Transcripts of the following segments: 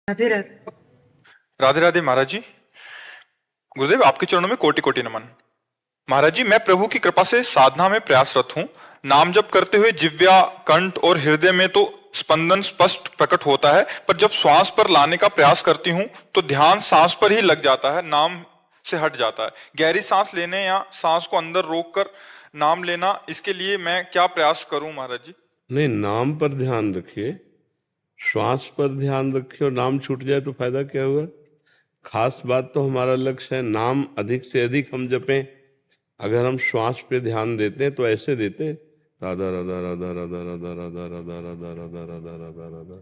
राधे राधे। राधे राधे महाराज जी। गुरुदेव आपके चरणों में कोटि कोटि नमन। महाराज जी, मैं प्रभु की कृपा से साधना में प्रयासरत हूँ। नाम जप करते हुए जिव्या, कंठ और हृदय में तो स्पंदन स्पष्ट प्रकट होता है, पर जब श्वास पर लाने का प्रयास करती हूँ तो ध्यान सांस पर ही लग जाता है, नाम से हट जाता है। गहरी सांस लेने या सांस को अंदर रोककर नाम लेना, इसके लिए मैं क्या प्रयास करूं महाराज जी? नहीं, नाम पर ध्यान रखिए, श्वास पर ध्यान रखिए। और नाम छूट जाए तो फायदा क्या हुआ? खास बात तो हमारा लक्ष्य है नाम अधिक से अधिक हम जपें। अगर हम श्वास पे ध्यान देते हैं तो ऐसे देते हैं, राधा राधा राधा राधा राधा राधा राधा राधा राधा राधा राधा राधा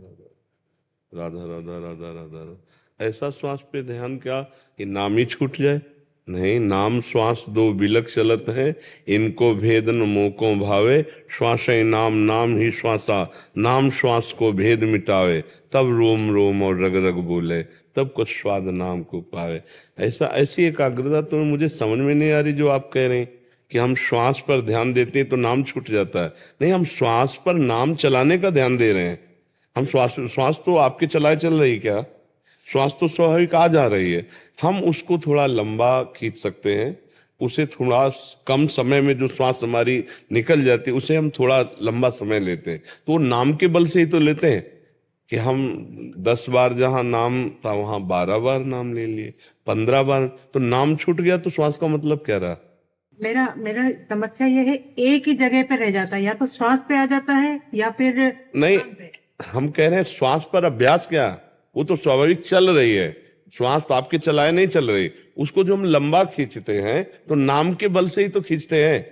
राधा राधा राधा राधा राधा। ऐसा श्वास पे ध्यान क्या कि नाम ही छूट जाए? नहीं, नाम श्वास दो बिलक चलत है, इनको भेद न मोको भावे, श्वास नाम नाम ही श्वासा, नाम श्वास को भेद मिटावे, तब रोम रोम और रग रग बोले, तब कुछ स्वाद नाम को पावे। ऐसा ऐसी एकाग्रता तो मुझे समझ में नहीं आ रही जो आप कह रहे हैं कि हम श्वास पर ध्यान देते हैं तो नाम छूट जाता है। नहीं, हम श्वास पर नाम चलाने का ध्यान दे रहे हैं। हम श्वास तो आपके चलाए चल रही क्या? श्वास तो स्वाभाविक आ जा रही है। हम उसको थोड़ा लंबा खींच सकते हैं, उसे थोड़ा कम समय में जो श्वास हमारी निकल जाती है उसे हम थोड़ा लंबा समय लेते हैं। तो नाम के बल से ही तो लेते हैं कि हम 10 बार जहां नाम था वहां 12 बार नाम ले लिए, 15 बार। तो नाम छूट गया तो श्वास का मतलब क्या रहा? मेरा मेरा समस्या ये है, एक ही जगह पे रह जाता है, या तो श्वास पे आ जाता है या फिर नहीं, नाम पे। हम कह रहे हैं श्वास पर अभ्यास क्या? वो तो स्वाभाविक चल रही है, श्वास तो आपके चलाए नहीं चल रही। उसको जो हम लंबा खींचते हैं तो नाम के बल से ही तो खींचते हैं।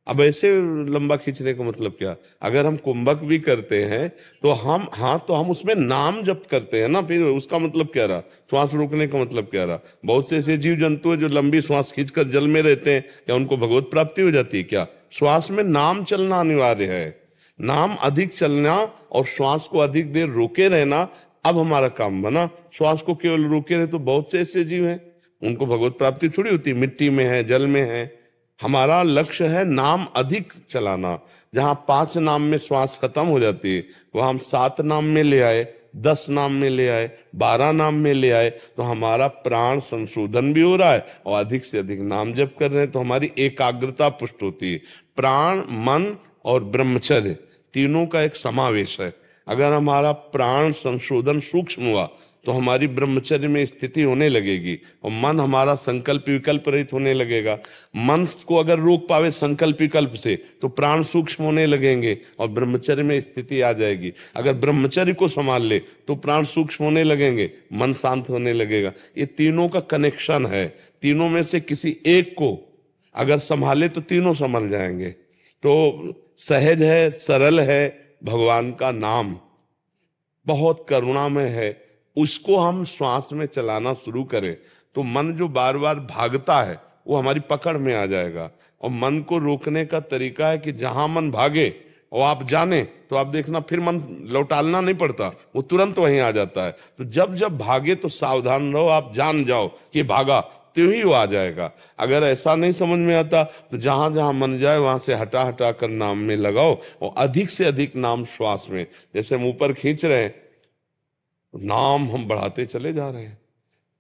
अब ऐसे लंबा खींचने का मतलब क्या? अगर हम कुंभक भी करते हैं तो हम उसमें नाम जप करते हैं ना, फिर उसका मतलब क्या रहा? श्वास रोकने का मतलब क्या रहा? बहुत से ऐसे जीव जंतु हैं जो लंबी श्वास खींचकर जल में रहते हैं, क्या उनको भगवत प्राप्ति हो जाती है क्या? श्वास में नाम चलना अनिवार्य है। नाम अधिक चलना और श्वास को अधिक देर रोके रहना अब हमारा काम बना। श्वास को केवल रोके रहे तो बहुत से ऐसे जीव हैं उनको भगवत प्राप्ति थोड़ी होती, मिट्टी में है, जल में है। हमारा लक्ष्य है नाम अधिक चलाना। जहां 5 नाम में श्वास खत्म हो जाती है वहां हम 7 नाम में ले आए, 10 नाम में ले आए, 12 नाम में ले आए, तो हमारा प्राण संशोधन भी हो रहा है और अधिक से अधिक नाम जप कर रहे हैं तो हमारी एकाग्रता पुष्ट होती है। प्राण, मन और ब्रह्मचर्य तीनों का एक समावेश है। अगर हमारा प्राण संशोधन सूक्ष्म हुआ तो हमारी ब्रह्मचर्य में स्थिति होने लगेगी और मन हमारा संकल्प विकल्प रहित होने लगेगा। मन को अगर रोक पावे संकल्प विकल्प से तो प्राण सूक्ष्म होने लगेंगे और ब्रह्मचर्य में स्थिति आ जाएगी। अगर ब्रह्मचर्य को संभाल ले तो प्राण सूक्ष्म होने लगेंगे, मन शांत होने लगेगा। ये तीनों का कनेक्शन है। तीनों में से किसी एक को अगर संभाले तो तीनों संभल जाएंगे। तो सहज है, सरल है, भगवान का नाम बहुत करुणामय है। उसको हम श्वास में चलाना शुरू करें तो मन जो बार बार भागता है वो हमारी पकड़ में आ जाएगा। और मन को रोकने का तरीका है कि जहां मन भागे और आप जाने तो आप देखना फिर मन लौटालना नहीं पड़ता, वो तुरंत वहीं आ जाता है। तो जब जब भागे तो सावधान रहो, आप जान जाओ कि भागा तो ही वो आ जाएगा। अगर ऐसा नहीं समझ में आता तो जहां जहां मन जाए वहां से हटा हटा कर नाम में लगाओ और अधिक से अधिक नाम श्वास में। जैसे हम ऊपर खींच रहे हैं, नाम हम बढ़ाते चले जा रहे हैं।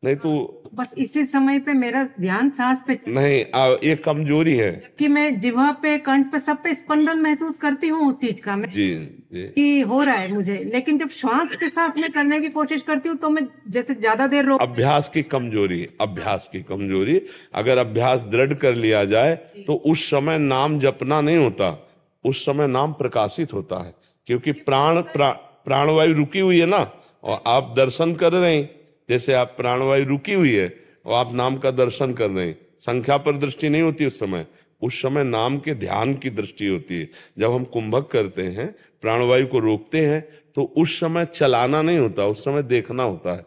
नहीं तो बस इसी समय पे मेरा ध्यान सांस पे नहीं, ये कमजोरी है कि मैं जिह्वा पे, कंठ पे, सब पे स्पंदन महसूस करती हूँ उस चीज का, मैं जी जी। कि हो रहा है मुझे। लेकिन जब श्वास के साथ में करने की कोशिश करती हूँ तो मैं जैसे ज्यादा देर रोक। अभ्यास की कमजोरी, अभ्यास की कमजोरी। अगर अभ्यास दृढ़ कर लिया जाए तो उस समय नाम जपना नहीं होता, उस समय नाम प्रकाशित होता है। क्योंकि प्राणवायु रुकी हुई है ना, और आप दर्शन कर रहे हैं। जैसे आप प्राणवायु रुकी हुई है और आप नाम का दर्शन कर रहे हैं, संख्या पर दृष्टि नहीं होती उस समय नाम के ध्यान की दृष्टि होती है। जब हम कुंभक करते हैं, प्राणवायु को रोकते हैं, तो उस समय चलाना नहीं होता, उस समय देखना होता है।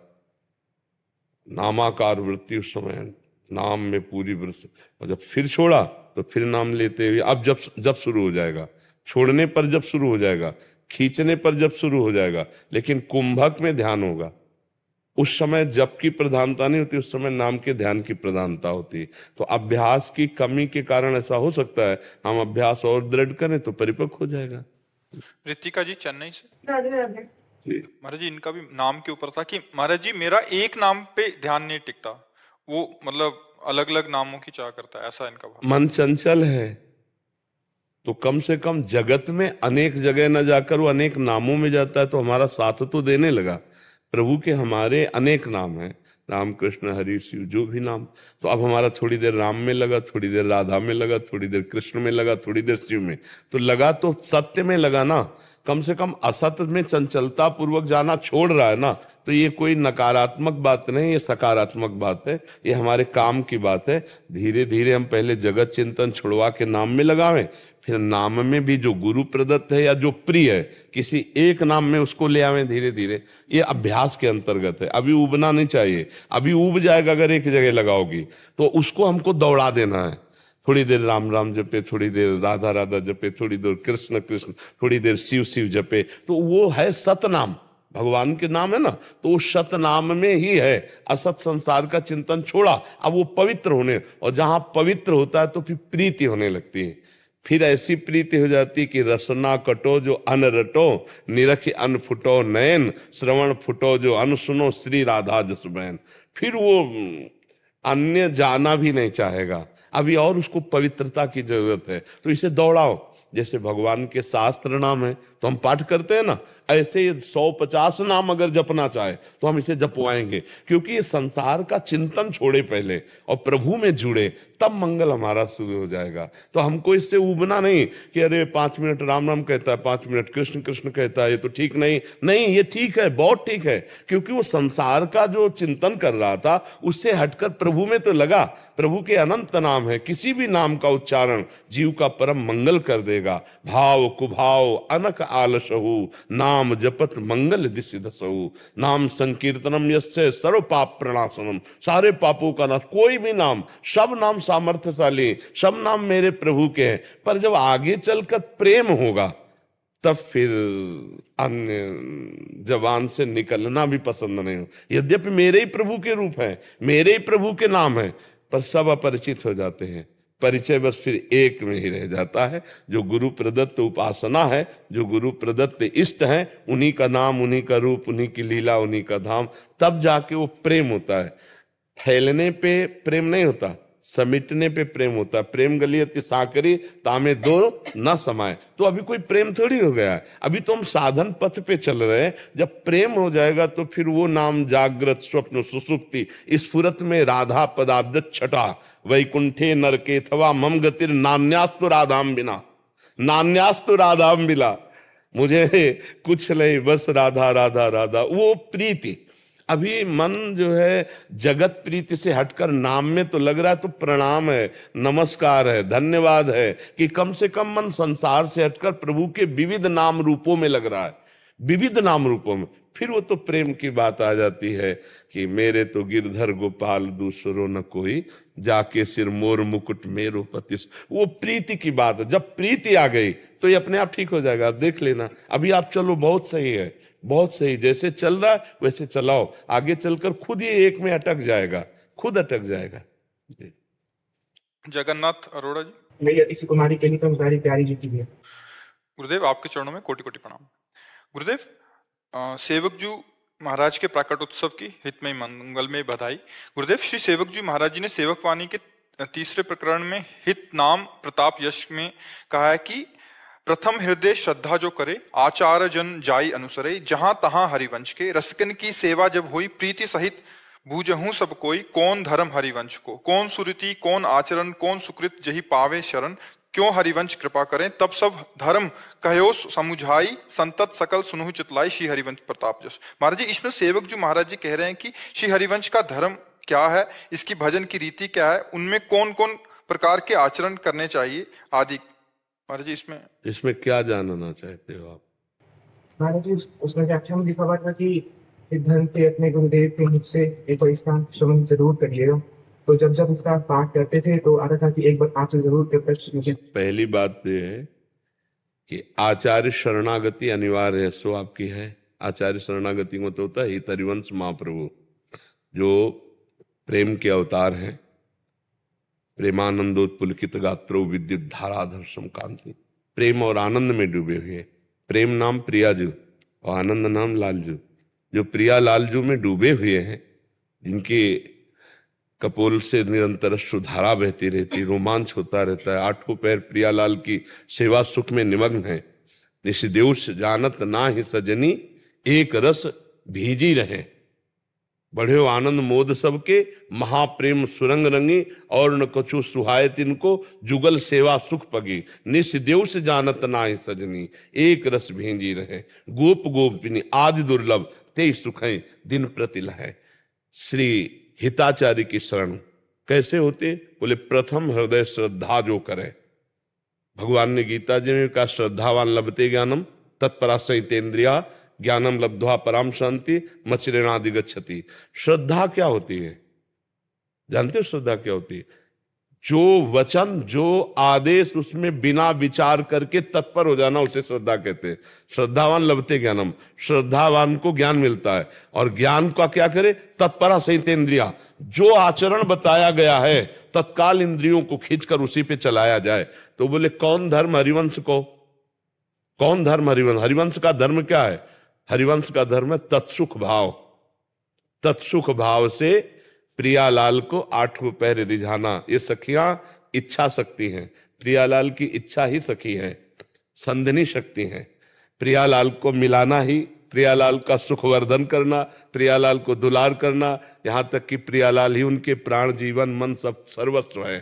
नामाकार वृत्ति उस समय नाम में पूरी वृत्ति। और जब फिर छोड़ा तो फिर नाम लेते हुए, अब जब शुरू हो जाएगा, छोड़ने पर जब शुरू हो जाएगा, खींचने पर जब शुरू हो जाएगा, लेकिन कुंभक में ध्यान होगा। उस समय जप की प्रधानता नहीं होती, उस समय नाम के ध्यान की प्रधानता होती है। तो अभ्यास की कमी के कारण ऐसा हो सकता है। हम अभ्यास और दृढ़ करें तो परिपक्व हो जाएगा। ऋतिका जी चेन्नई से। राधे राधे। महाराज जी इनका भी नाम के ऊपर था कि महाराज जी मेरा एक नाम पे ध्यान नहीं टिकता, वो मतलब अलग अलग नामों की चाह करता है, ऐसा इनका भाव। मन चंचल है तो कम से कम जगत में अनेक जगह न जाकर वो अनेक नामों में जाता है, तो हमारा साथ तो देने लगा। प्रभु के हमारे अनेक नाम हैं, राम कृष्ण हरि शिव जो भी नाम। तो अब हमारा थोड़ी देर राम में लगा, थोड़ी देर राधा में लगा, थोड़ी देर कृष्ण में लगा, थोड़ी देर शिव में, तो लगा तो सत्य में लगा ना। कम से कम असत्य में चंचलता पूर्वक जाना छोड़ रहा है ना, तो ये कोई नकारात्मक बात नहीं, ये सकारात्मक बात है, ये हमारे काम की बात है। धीरे धीरे हम पहले जगत चिंतन छुड़वा के नाम में लगावें, फिर नाम में भी जो गुरु प्रदत्त है या जो प्रिय है किसी एक नाम में उसको ले आवें धीरे धीरे। ये अभ्यास के अंतर्गत है, अभी उबना नहीं चाहिए। अभी उब जाएगा अगर एक जगह लगाओगी तो उसको हमको दौड़ा देना है। थोड़ी देर राम राम जपे, थोड़ी देर राधा राधा जपे, थोड़ी देर कृष्ण कृष्ण, थोड़ी देर शिव शिव जपे, तो वो है सतनाम, भगवान के नाम है ना, तो वो सतनाम में ही है। असत संसार का चिंतन छोड़ा, अब वो पवित्र होने, और जहां पवित्र होता है तो फिर प्रीति होने लगती है। फिर ऐसी प्रीति हो जाती कि रसना कटो जो अन रटो, निरख अन फुटो नयन, श्रवण फुटो जो अन सुनो, श्री राधा जसबैन। फिर वो अन्य जाना भी नहीं चाहेगा, अभी और उसको पवित्रता की जरूरत है, तो इसे दौड़ाओ। जैसे भगवान के शास्त्र नाम है तो हम पाठ करते हैं ना, ऐसे ये 150 नाम अगर जपना चाहे तो हम इसे जपवाएंगे, क्योंकि ये संसार का चिंतन छोड़े पहले और प्रभु में जुड़े, तब मंगल हमारा शुरू हो जाएगा। तो हमको इससे उबना नहीं कि अरे 5 मिनट राम राम कहता है, 5 मिनट कृष्ण कृष्ण कहता है, ये तो ठीक नहीं। नहीं, ये ठीक है, बहुत ठीक है, क्योंकि वो संसार का जो चिंतन कर रहा था उससे हटकर प्रभु में तो लगा। प्रभु के अनंत नाम है, किसी भी नाम का उच्चारण जीव का परम मंगल कर देगा। भाव कुभाव अनक आलसहु, नाम जपत मंगल दिशि दसहु, नाम संकीर्तनम यस्य सर्व पाप प्रणाशनम। सारे पापों का नाश, कोई भी नाम, सब नाम सामर्थ्यशाली, सब नाम मेरे प्रभु के हैं। पर जब आगे चलकर प्रेम होगा तब फिर अन्य जबान से निकलना भी पसंद नहीं हो। यद्यपि मेरे ही प्रभु के रूप है, मेरे ही प्रभु के नाम है, पर सब अपरिचित हो जाते हैं। परिचय बस फिर एक में ही रह जाता है, जो गुरु प्रदत्त उपासना है, जो गुरु प्रदत्त इष्ट है, उन्हीं का नाम, उन्हीं का रूप, उन्हीं की लीला, उन्हीं का धाम, तब जाके वो प्रेम होता है। फैलने पे प्रेम नहीं होता, समिटने पे प्रेम होता है। प्रेम गलियति साकरी तामे दो न समाये, तो अभी कोई प्रेम थोड़ी हो गया है, अभी तो हम साधन पथ पे चल रहे हैं। जब प्रेम हो जाएगा तो फिर वो नाम जागृत स्वप्न सुसुप्ति स्फुरत में राधा पदाब्ज छटा, वैकुंठे नरके थवा मम गतिर नान्यास्तु राधाम बिना, नान्यास्तु राधाम बिला, मुझे कुछ नहीं बस राधा राधा राधा, वो प्रीति। अभी मन जो है जगत प्रीति से हटकर नाम में तो लग रहा है, तो प्रणाम है, नमस्कार है, धन्यवाद है कि कम से कम मन संसार से हटकर प्रभु के विविध नाम रूपों में लग रहा है, विविध नाम रूपों में। फिर वो तो प्रेम की बात आ जाती है कि मेरे तो गिरधर गोपाल दूसरो न कोई, जाके सिर मोर मुकुट मेरो पति। वो प्रीति की बात है। जब प्रीति आ गई तो ये अपने आप ठीक हो जाएगा। आप देख लेना, अभी आप चलो, बहुत सही है, बहुत सही, जैसे चल रहा है वैसे चलाओ, आगे चलकर खुद ही एक में अटक जाएगा, खुद अटक जाएगा। जगन्नाथ अरोड़ा जी। मैं यति से कुमारी के निकम प्यारी प्यारी जी की गुरुदेव आपके चरणों में कोटि कोटि प्रणाम। गुरुदेव सेवक जी महाराज के प्राकट उत्सव की हितमय मंगल में बधाई। गुरुदेव श्री सेवक जी महाराज जी ने सेवक वाणी के 3 प्रकरण में हित नाम प्रताप यश में कहा है कि प्रथम हृदय श्रद्धा जो करे, आचार जन जाई अनुसरे, जहां तहां हरिवंश के, रसकन की सेवा जब हुई, प्रीति सहित बूझहूं सब कोई, कौन धर्म हरिवंश को, कौन सुरीति कौन आचरण, कौन सुकृत जही पावे शरण, क्यों हरिवंश कृपा करें, तब सब धर्म कहो समुझाई, संतत सकल सुनु चितलाई, श्री हरिवंश प्रताप जस। महाराज जी इसमें सेवक जी महाराज जी कह रहे हैं कि श्री हरिवंश का धर्म क्या है, इसकी भजन की रीति क्या है, उनमें कौन कौन प्रकार के आचरण करने चाहिए आदि। महाराज जी इसमें क्या जानना चाहते हो आप? महाराज जी उसमें व्याख्या में लिखा हुआ था कि धर्म पे अपने गुरुदेव के हित से एक बार इसका श्रवण जरूर करिएगा। तो जब जब उसका पाठ करते थे तो आता था कि एक बार आपसे जरूर प्रत्यक्ष। पहली बात तो है कि आचार्य शरणागति अनिवार्य है, सो आपकी है। आचार्य शरणागति में तो होता है हित हरिवंश महाप्रभु, जो प्रेम के अवतार हैं, प्रेमानंदोत्पुलकित गात्रो विद्युत धाराधर कांति, प्रेम और आनंद में डूबे हुए। प्रेम नाम प्रियाजू, और आनंद नाम लालजू, जो प्रिया लालजू में डूबे हुए हैं, जिनके कपोल से निरंतर सुधारा बहती रहती, रोमांच होता रहता है, आठों पैर प्रियालाल की सेवा सुख में निमग्न है। निशिदेव जानत ना ही सजनी, एक रस भीजी रहे, बढ़े आनंद मोद सबके, महाप्रेम सुरंग रंगी, और न कछु सुहाय तिनको, जुगल सेवा सुख पगी। निशिदेव से जानत ना ही सजनी, एक रस भींजी रहे, गोप गोपिनी आदि दुर्लभ, ते सुख दिन प्रति लहे। श्री हिताचार्य की शरण कैसे होते? बोले प्रथम हृदय श्रद्धा जो करे। भगवान ने गीता जी में कहा श्रद्धावान लभते ज्ञानम तत्परा संयतेन्द्रिया, ज्ञानम लब्ध्वा पराम शांति मचिरेणादि गच्छति। श्रद्धा क्या होती है? जानते हो श्रद्धा क्या होती है? जो वचन, जो आदेश, उसमें बिना विचार करके तत्पर हो जाना, उसे श्रद्धा कहते हैं। श्रद्धावान लभते ज्ञानम, श्रद्धावान को ज्ञान मिलता है। और ज्ञान का क्या करे? तत्परा संयतेन्द्रिया, जो आचरण बताया गया है तत्काल इंद्रियों को खींचकर उसी पे चलाया जाए। तो बोले कौन धर्म? हरिवंश को। कौन धर्म? हरिवंश। हरिवंश का धर्म क्या है? हरिवंश का धर्म है तत्सुख भाव। तत्सुख भाव से प्रियालाल को आठों पैर रिझाना। ये सखियां इच्छा शक्ति हैं, प्रियालाल की इच्छा ही सखी है, संधिनी शक्ति है। प्रियालाल को मिलाना ही, प्रियालाल का सुखवर्धन करना, प्रियालाल को दुलार करना, यहां तक कि प्रियालाल ही उनके प्राण, जीवन, मन सब सर्वस्व है।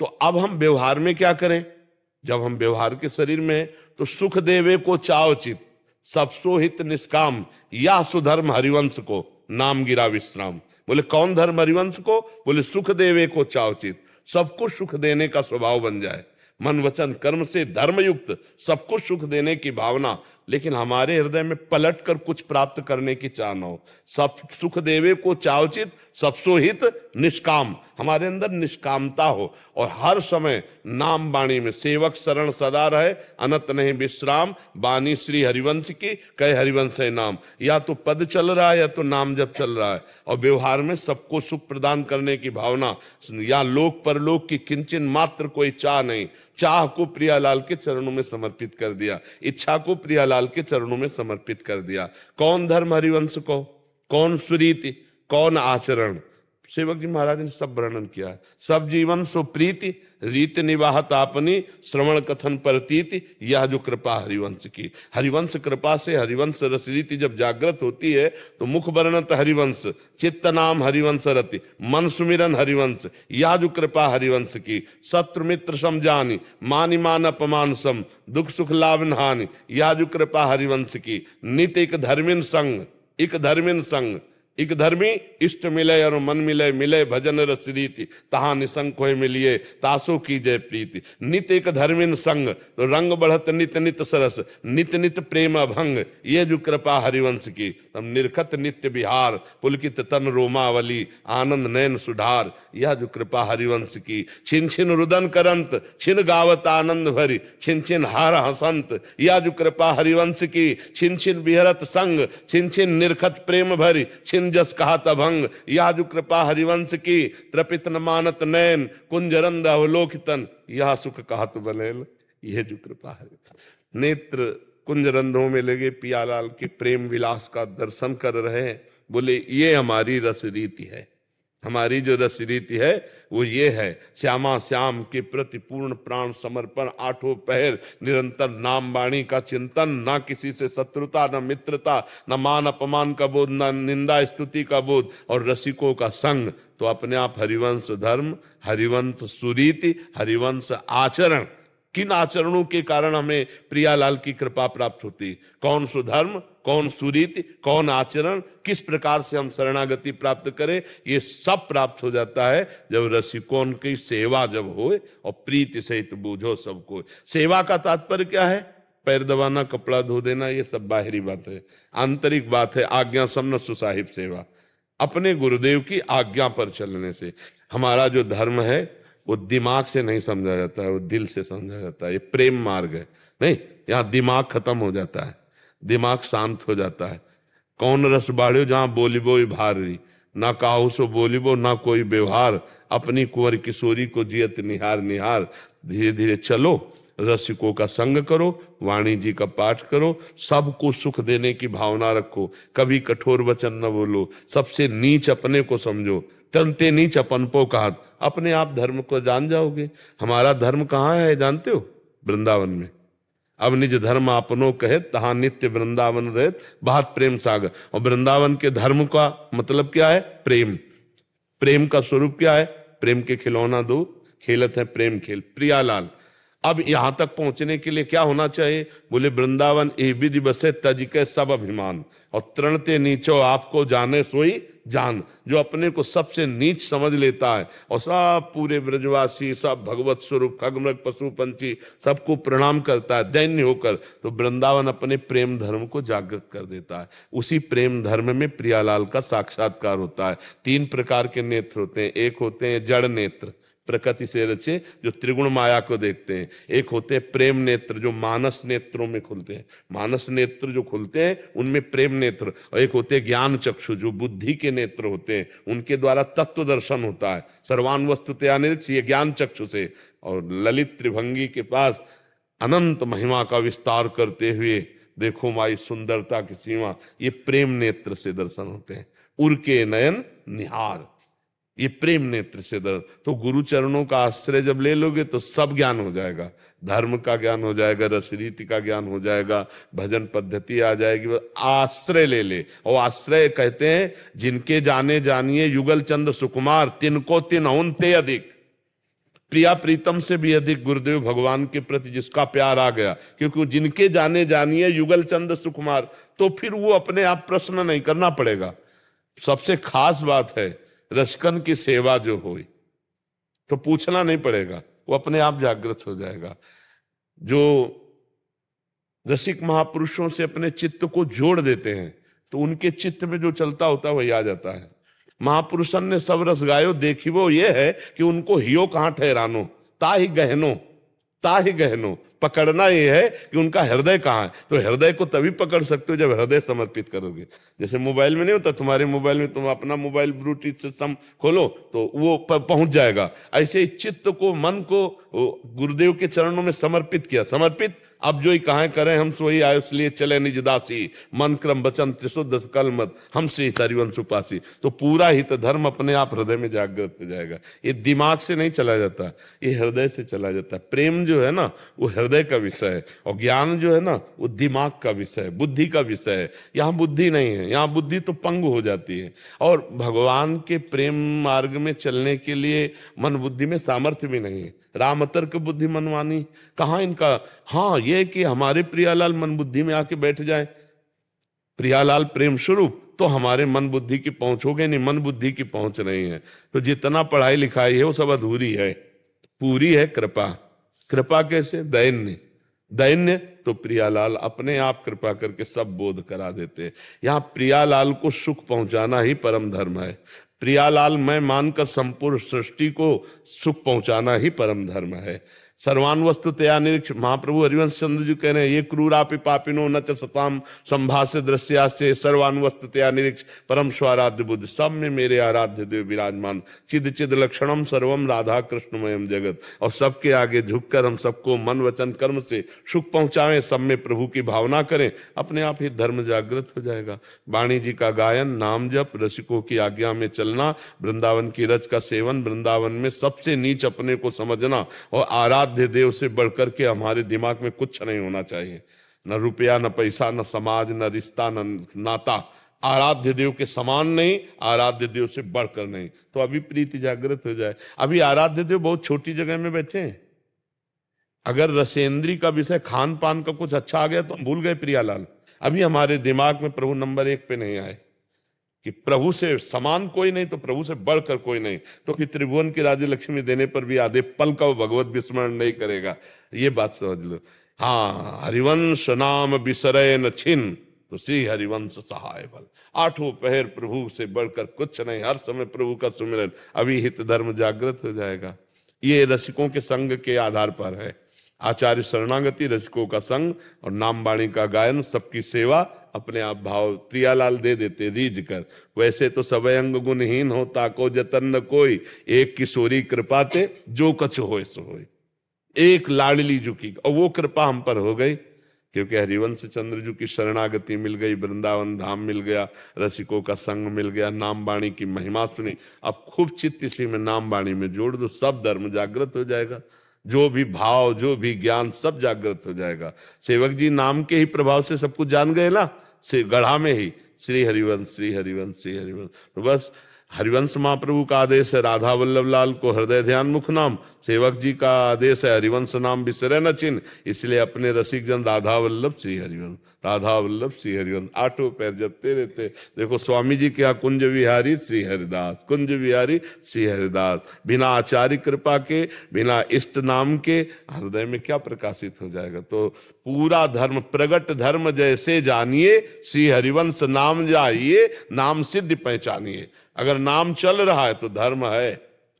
तो अब हम व्यवहार में क्या करें? जब हम व्यवहार के शरीर में तो सुख देवे को चावचित, सबसो हित निष्काम, या सुधर्म हरिवंश को नाम गिरा विश्राम। बोले कौन धर्म? हरिवंश को। बोले सुख देवे को चावचित, सबको सुख देने का स्वभाव बन जाए, मन वचन कर्म से धर्मयुक्त, सबको सुख देने की भावना, लेकिन हमारे हृदय में पलट कर कुछ प्राप्त करने की चाह न हो। सब सुख देवे को चावचित, सबसो हित निष्काम, हमारे अंदर निष्कामता हो, और हर समय नाम वाणी में सेवक शरण सदा रहे, अनत नहीं विश्राम, वाणी श्री हरिवंश की, कहे हरिवंश है नाम। या तो पद चल रहा है या तो नाम जब चल रहा है, और व्यवहार में सबको सुख प्रदान करने की भावना, या लोक परलोक की किंचन मात्र कोई चाह नहीं। चाह को प्रियालाल के चरणों में समर्पित कर दिया, इच्छा को प्रियालाल के चरणों में समर्पित कर दिया। कौन धर्म? हरिवंश को। कौन सुरीति? कौन आचरण? सेवक जी महाराज ने सब वर्णन किया है। सब जीवन सो प्रीति, रीत निवाहत आपनी, श्रवण कथन परतीति, यह जो कृपा हरिवंश की। हरिवंश कृपा से हरिवंश रस रीति जब जागृत होती है तो मुख वर्णत हरिवंश, चित्त नाम हरिवंश रति, मन सुमिरन हरिवंश, यह जो कृपा हरिवंश की। शत्रु मित्र समझानी, मान मान अपमान सम, दुख सुख लाभ हानि, यह जो कृपा हरिवंश की। नित एक धर्मिन संग, एक धर्मिन संग, एक धर्मी इष्ट मिले और मन मिले, मिले भजन रस रीति, तहा निसंग होय मिलिए, तासो की जय प्रीति। नित एक धर्मिन संग, तो रंग बढ़त नित नित सरस, नित नित प्रेम अभंग, ये जो कृपा हरिवंश की। तब निर्खत नित्य विहार, पुलकित तन रोमावली, आनंद नयन सुधार, यह जो कृपा हरिवंश की। छिन छिन रुदन करंत, छिन गावत आनंद भरी, छिन छिन हार हसंत, यह जो कृपा हरिवंश की। छिन छिन विहरत संग, छिन छिन निर्खत प्रेम भरी, छिन जस कहा तभंग, यह जो कृपा हरिवंश की। त्रपित न मानत नयन, कुंजरंद अवलोकितन, यह सुख कहत बलेल, यह जो कृपा हरिवंश। नेत्र कुंजरंधों में लगे पियालाल के प्रेम विलास का दर्शन कर रहे हैं। बोले ये हमारी रस रीति है। हमारी जो रस रीति है वो ये है, श्यामा श्याम के प्रति पूर्ण प्राण समर्पण, आठों पहर निरंतर नाम वाणी का चिंतन, ना किसी से शत्रुता, न मित्रता, न मान अपमान का बोध, न निंदा स्तुति का बोध, और रसिकों का संग। तो अपने आप हरिवंश धर्म, हरिवंश सुरीति, हरिवंश आचरण, किन आचरणों के कारण हमें प्रियालाल की कृपा प्राप्त होती? कौन सुधर्म, कौन सुरीति, कौन आचरण, किस प्रकार से हम शरणागति प्राप्त करें, ये सब प्राप्त हो जाता है जब रसिकों की सेवा जब होए और प्रीति सहित बूझो सबको। सेवा का तात्पर्य क्या है? पैर दबाना, कपड़ा धो देना, ये सब बाहरी बात है। आंतरिक बात है आज्ञा सम्न सुसाहिब सेवा, अपने गुरुदेव की आज्ञा पर चलने से। हमारा जो धर्म है वो दिमाग से नहीं समझा जाता है, वो दिल से समझा जाता है। ये प्रेम मार्ग है। नहीं, यहाँ दिमाग खत्म हो जाता है, दिमाग शांत हो जाता है। कौन रस बाढ़ो जहां बोलिबो भारी, ना काहू सो बोलिबो ना कोई व्यवहार, अपनी कुंवर किशोरी को जियत निहार निहार। धीरे धीरे चलो, रसिकों का संग करो, वाणी जी का पाठ करो, सबको सुख देने की भावना रखो, कभी कठोर वचन न बोलो, सबसे नीच अपने को समझो, तनते नीच अपन पो कहा। अपने आप धर्म को जान जाओगे। हमारा धर्म कहाँ है जानते हो? वृंदावन में। अब निज धर्म आपनो कहे, तहां नित्य वृंदावन रहे, बहुत प्रेम सागर। और वृंदावन के धर्म का मतलब क्या है? प्रेम। प्रेम का स्वरूप क्या है? प्रेम के खिलौना दो, खेलत है प्रेम खेल। प्रियालाल। अब यहां तक पहुंचने के लिए क्या होना चाहिए? बोले वृंदावन ए विधि बसे तज के सब अभिमान, और तृणते नीचो आपको जाने सोई जान। जो अपने को सबसे नीच समझ लेता है और सब पूरे ब्रजवासी, सब भगवत स्वरूप, खगमृग पशु पंछी सबको प्रणाम करता है दैन्य होकर, तो वृंदावन अपने प्रेम धर्म को जागृत कर देता है। उसी प्रेम धर्म में प्रियालाल का साक्षात्कार होता है। 3 प्रकार के नेत्र होते हैं। एक होते हैं जड़ नेत्र, प्रकृति से रचे, जो त्रिगुण माया को देखते हैं। एक होते हैं प्रेम नेत्र, जो मानस नेत्रों में खुलते हैं। मानस नेत्र जो खुलते हैं उनमें प्रेम नेत्र। और एक होते हैं ज्ञान चक्षु, जो बुद्धि के नेत्र होते हैं, उनके द्वारा तत्व दर्शन होता है। सर्वान वस्तुतया निरीक्ष, ये ज्ञान चक्षु से। और ललित त्रिभंगी के पास अनंत महिमा का विस्तार करते हुए देखो माई सुंदरता की सीमा, ये प्रेम नेत्र से दर्शन होते हैं। उर के नयन निहार, ये प्रेम नेत्र से दर्शन। तो गुरु चरणों का आश्रय जब ले लोगे तो सब ज्ञान हो जाएगा। धर्म का ज्ञान हो जाएगा, रस रीति का ज्ञान हो जाएगा, भजन पद्धति आ जाएगी। आश्रय ले ले। और आश्रय कहते हैं जिनके जाने जानिए युगल चंद सुकुमार, तिनको तिन औन ते अधिक। प्रिया प्रीतम से भी अधिक गुरुदेव भगवान के प्रति जिसका प्यार आ गया, क्योंकि जिनके जाने जानिए युगल चंद सुकुमार, तो फिर वो अपने आप प्रश्न नहीं करना पड़ेगा। सबसे खास बात है रसिकन की सेवा जो हुई तो पूछना नहीं पड़ेगा, वो अपने आप जागृत हो जाएगा। जो रसिक महापुरुषों से अपने चित्त को जोड़ देते हैं तो उनके चित्त में जो चलता होता है वही आ जाता है। महापुरुषन ने सब रस गायो, देखी वो ये है कि उनको हियो कहां ठहरानो, ता ही गहनो। पकड़ना ये है कि उनका हृदय कहाँ है। तो हृदय को तभी पकड़ सकते हो जब हृदय समर्पित करोगे। जैसे मोबाइल में नहीं होता, तुम्हारे मोबाइल में तुम अपना मोबाइल ब्लूटूथ से खोलो तो वो पहुंच जाएगा। ऐसे ही चित्त को, मन को गुरुदेव के चरणों में समर्पित किया। समर्पित अब जो ही कहाँ करें हम सोई आयो, इसलिए चले निज दासी, मन क्रम वचन त्रिशुद्ध सकल मत, हमसे हित हरिवंश उपासी। तो पूरा हित धर्म अपने आप हृदय में जागृत हो जाएगा। ये दिमाग से नहीं चला जाता, ये हृदय से चला जाता है। प्रेम जो है ना वो हृदय का विषय है, और ज्ञान जो है ना वो दिमाग का विषय है, बुद्धि का विषय है। यहाँ बुद्धि नहीं है, यहाँ बुद्धि तो पंगु हो जाती है। और भगवान के प्रेम मार्ग में चलने के लिए मन बुद्धि में सामर्थ्य भी नहीं है। राम तर्क बुद्धि मनवानी, कहाँ इनका। हाँ, ये कि हमारे प्रियालाल मन बुद्धि में आके बैठ जाए, प्रियालाल प्रेम स्वरूप, तो हमारे मन बुद्धि की पहुंच हो गई। नहीं, मन बुद्धि की पहुंच नहीं है तो जितना पढ़ाई लिखाई है वो सब अधूरी है। पूरी है कृपा। कृपा कैसे? दैन्य तो प्रियालाल अपने आप कृपा करके सब बोध करा देते हैं। यहाँ प्रियालाल को सुख पहुंचाना ही परम धर्म है। प्रियालाल मैं मानकर संपूर्ण सृष्टि को सुख पहुंचाना ही परम धर्म है। सर्वान वस्तु तया निरीक्ष, महाप्रभु हरिवंश चंद्र जी कह रहे हैं, ये क्रूरापि पापिनो न च सताम संभाष्य दृश्यास्य सर्वान वस्तु तया निरीक्ष परम स्वाराध्य बुद्ध। सब में मेरे आराध्य देव विराजमान, चिद चिद लक्षणम सर्वम राधा कृष्णमयम जगत। और सबके आगे झुककर हम सबको मन वचन कर्म से सुख पहुंचाएं, सब में प्रभु की भावना करें, अपने आप ही धर्म जागृत हो जाएगा। वाणी जी का गायन, नाम जप, रसिकों की आज्ञा में चलना, वृंदावन की रज का सेवन, वृंदावन में सबसे नीच अपने को समझना, और आराध्य देव से बढ़कर के हमारे दिमाग में कुछ नहीं होना चाहिए। न रुपया, न पैसा, न समाज, न रिश्ता, न नाता। आराध्य देव के समान नहीं, आराध्य देव से बढ़कर नहीं, तो अभी प्रीति जागृत हो जाए। अभी आराध्य देव बहुत छोटी जगह में बैठे हैं। अगर रसेंद्री का विषय खान पान का कुछ अच्छा आ गया तो हम भूल गए प्रियालाल। अभी हमारे दिमाग में प्रभु नंबर 1 पे नहीं आए कि प्रभु से समान कोई नहीं तो प्रभु से बढ़कर कोई नहीं। तो फिर त्रिभुवन की राज्य लक्ष्मी देने पर भी आधे पल का वो भगवत विस्मरण नहीं करेगा, ये बात समझ लो। हाँ, हरिवंश नाम बिसरे न छिन, तो श्री हरिवंश सहाय बल। 8 पहर प्रभु से बढ़कर कुछ नहीं, हर समय प्रभु का सुमिरन, अभी हित धर्म जागृत हो जाएगा। ये रसिकों के संग के आधार पर है। आचार्य शरणागति, रसिकों का संग और नाम वाणी का गायन, सबकी सेवा, अपने आप भाव प्रियालाल दे देते रीझ कर। वैसे तो सब अंग गुणहीन होता को जतन न कोई, एक किशोरी कृपाते जो कछ होए सो होए। एक लाडली जू की, और वो कृपा हम पर हो गई क्योंकि हरिवंश चंद्र जू की शरणागति मिल गई, वृंदावन धाम मिल गया, रसिकों का संग मिल गया, नाम वाणी की महिमा सुनी। अब खूब चित्त इसी में नाम वाणी में जोड़ दो, सब धर्म जागृत हो जाएगा, जो भी भाव जो भी ज्ञान सब जागृत हो जाएगा। सेवक जी नाम के ही प्रभाव से सब कुछ जान गए ना, से गढ़ा में ही श्री हरिवंश श्री हरिवंश श्री हरिवंश। तो बस हरिवंश महाप्रभु का आदेश है राधा वल्लभ लाल को हृदय ध्यान मुख नाम, सेवक जी का आदेश है हरिवंश नाम बिसरे न चिन्ह, इसलिए अपने रसिक जन राधा वल्लभ श्री हरिवंश, राधा वल्लभ श्री हरिवंश आठों पैर जपते रहते। देखो स्वामी जी क्या कुंज विहारी श्री हरिदास, कुंज विहारी श्री हरिदास, बिना आचार्य कृपा के, बिना इष्ट नाम के हृदय में क्या प्रकाशित हो जाएगा। तो पूरा धर्म प्रगट धर्म जैसे जानिए, श्री हरिवंश नाम जाइए, नाम सिद्ध पहचानिए। अगर नाम चल रहा है तो धर्म है,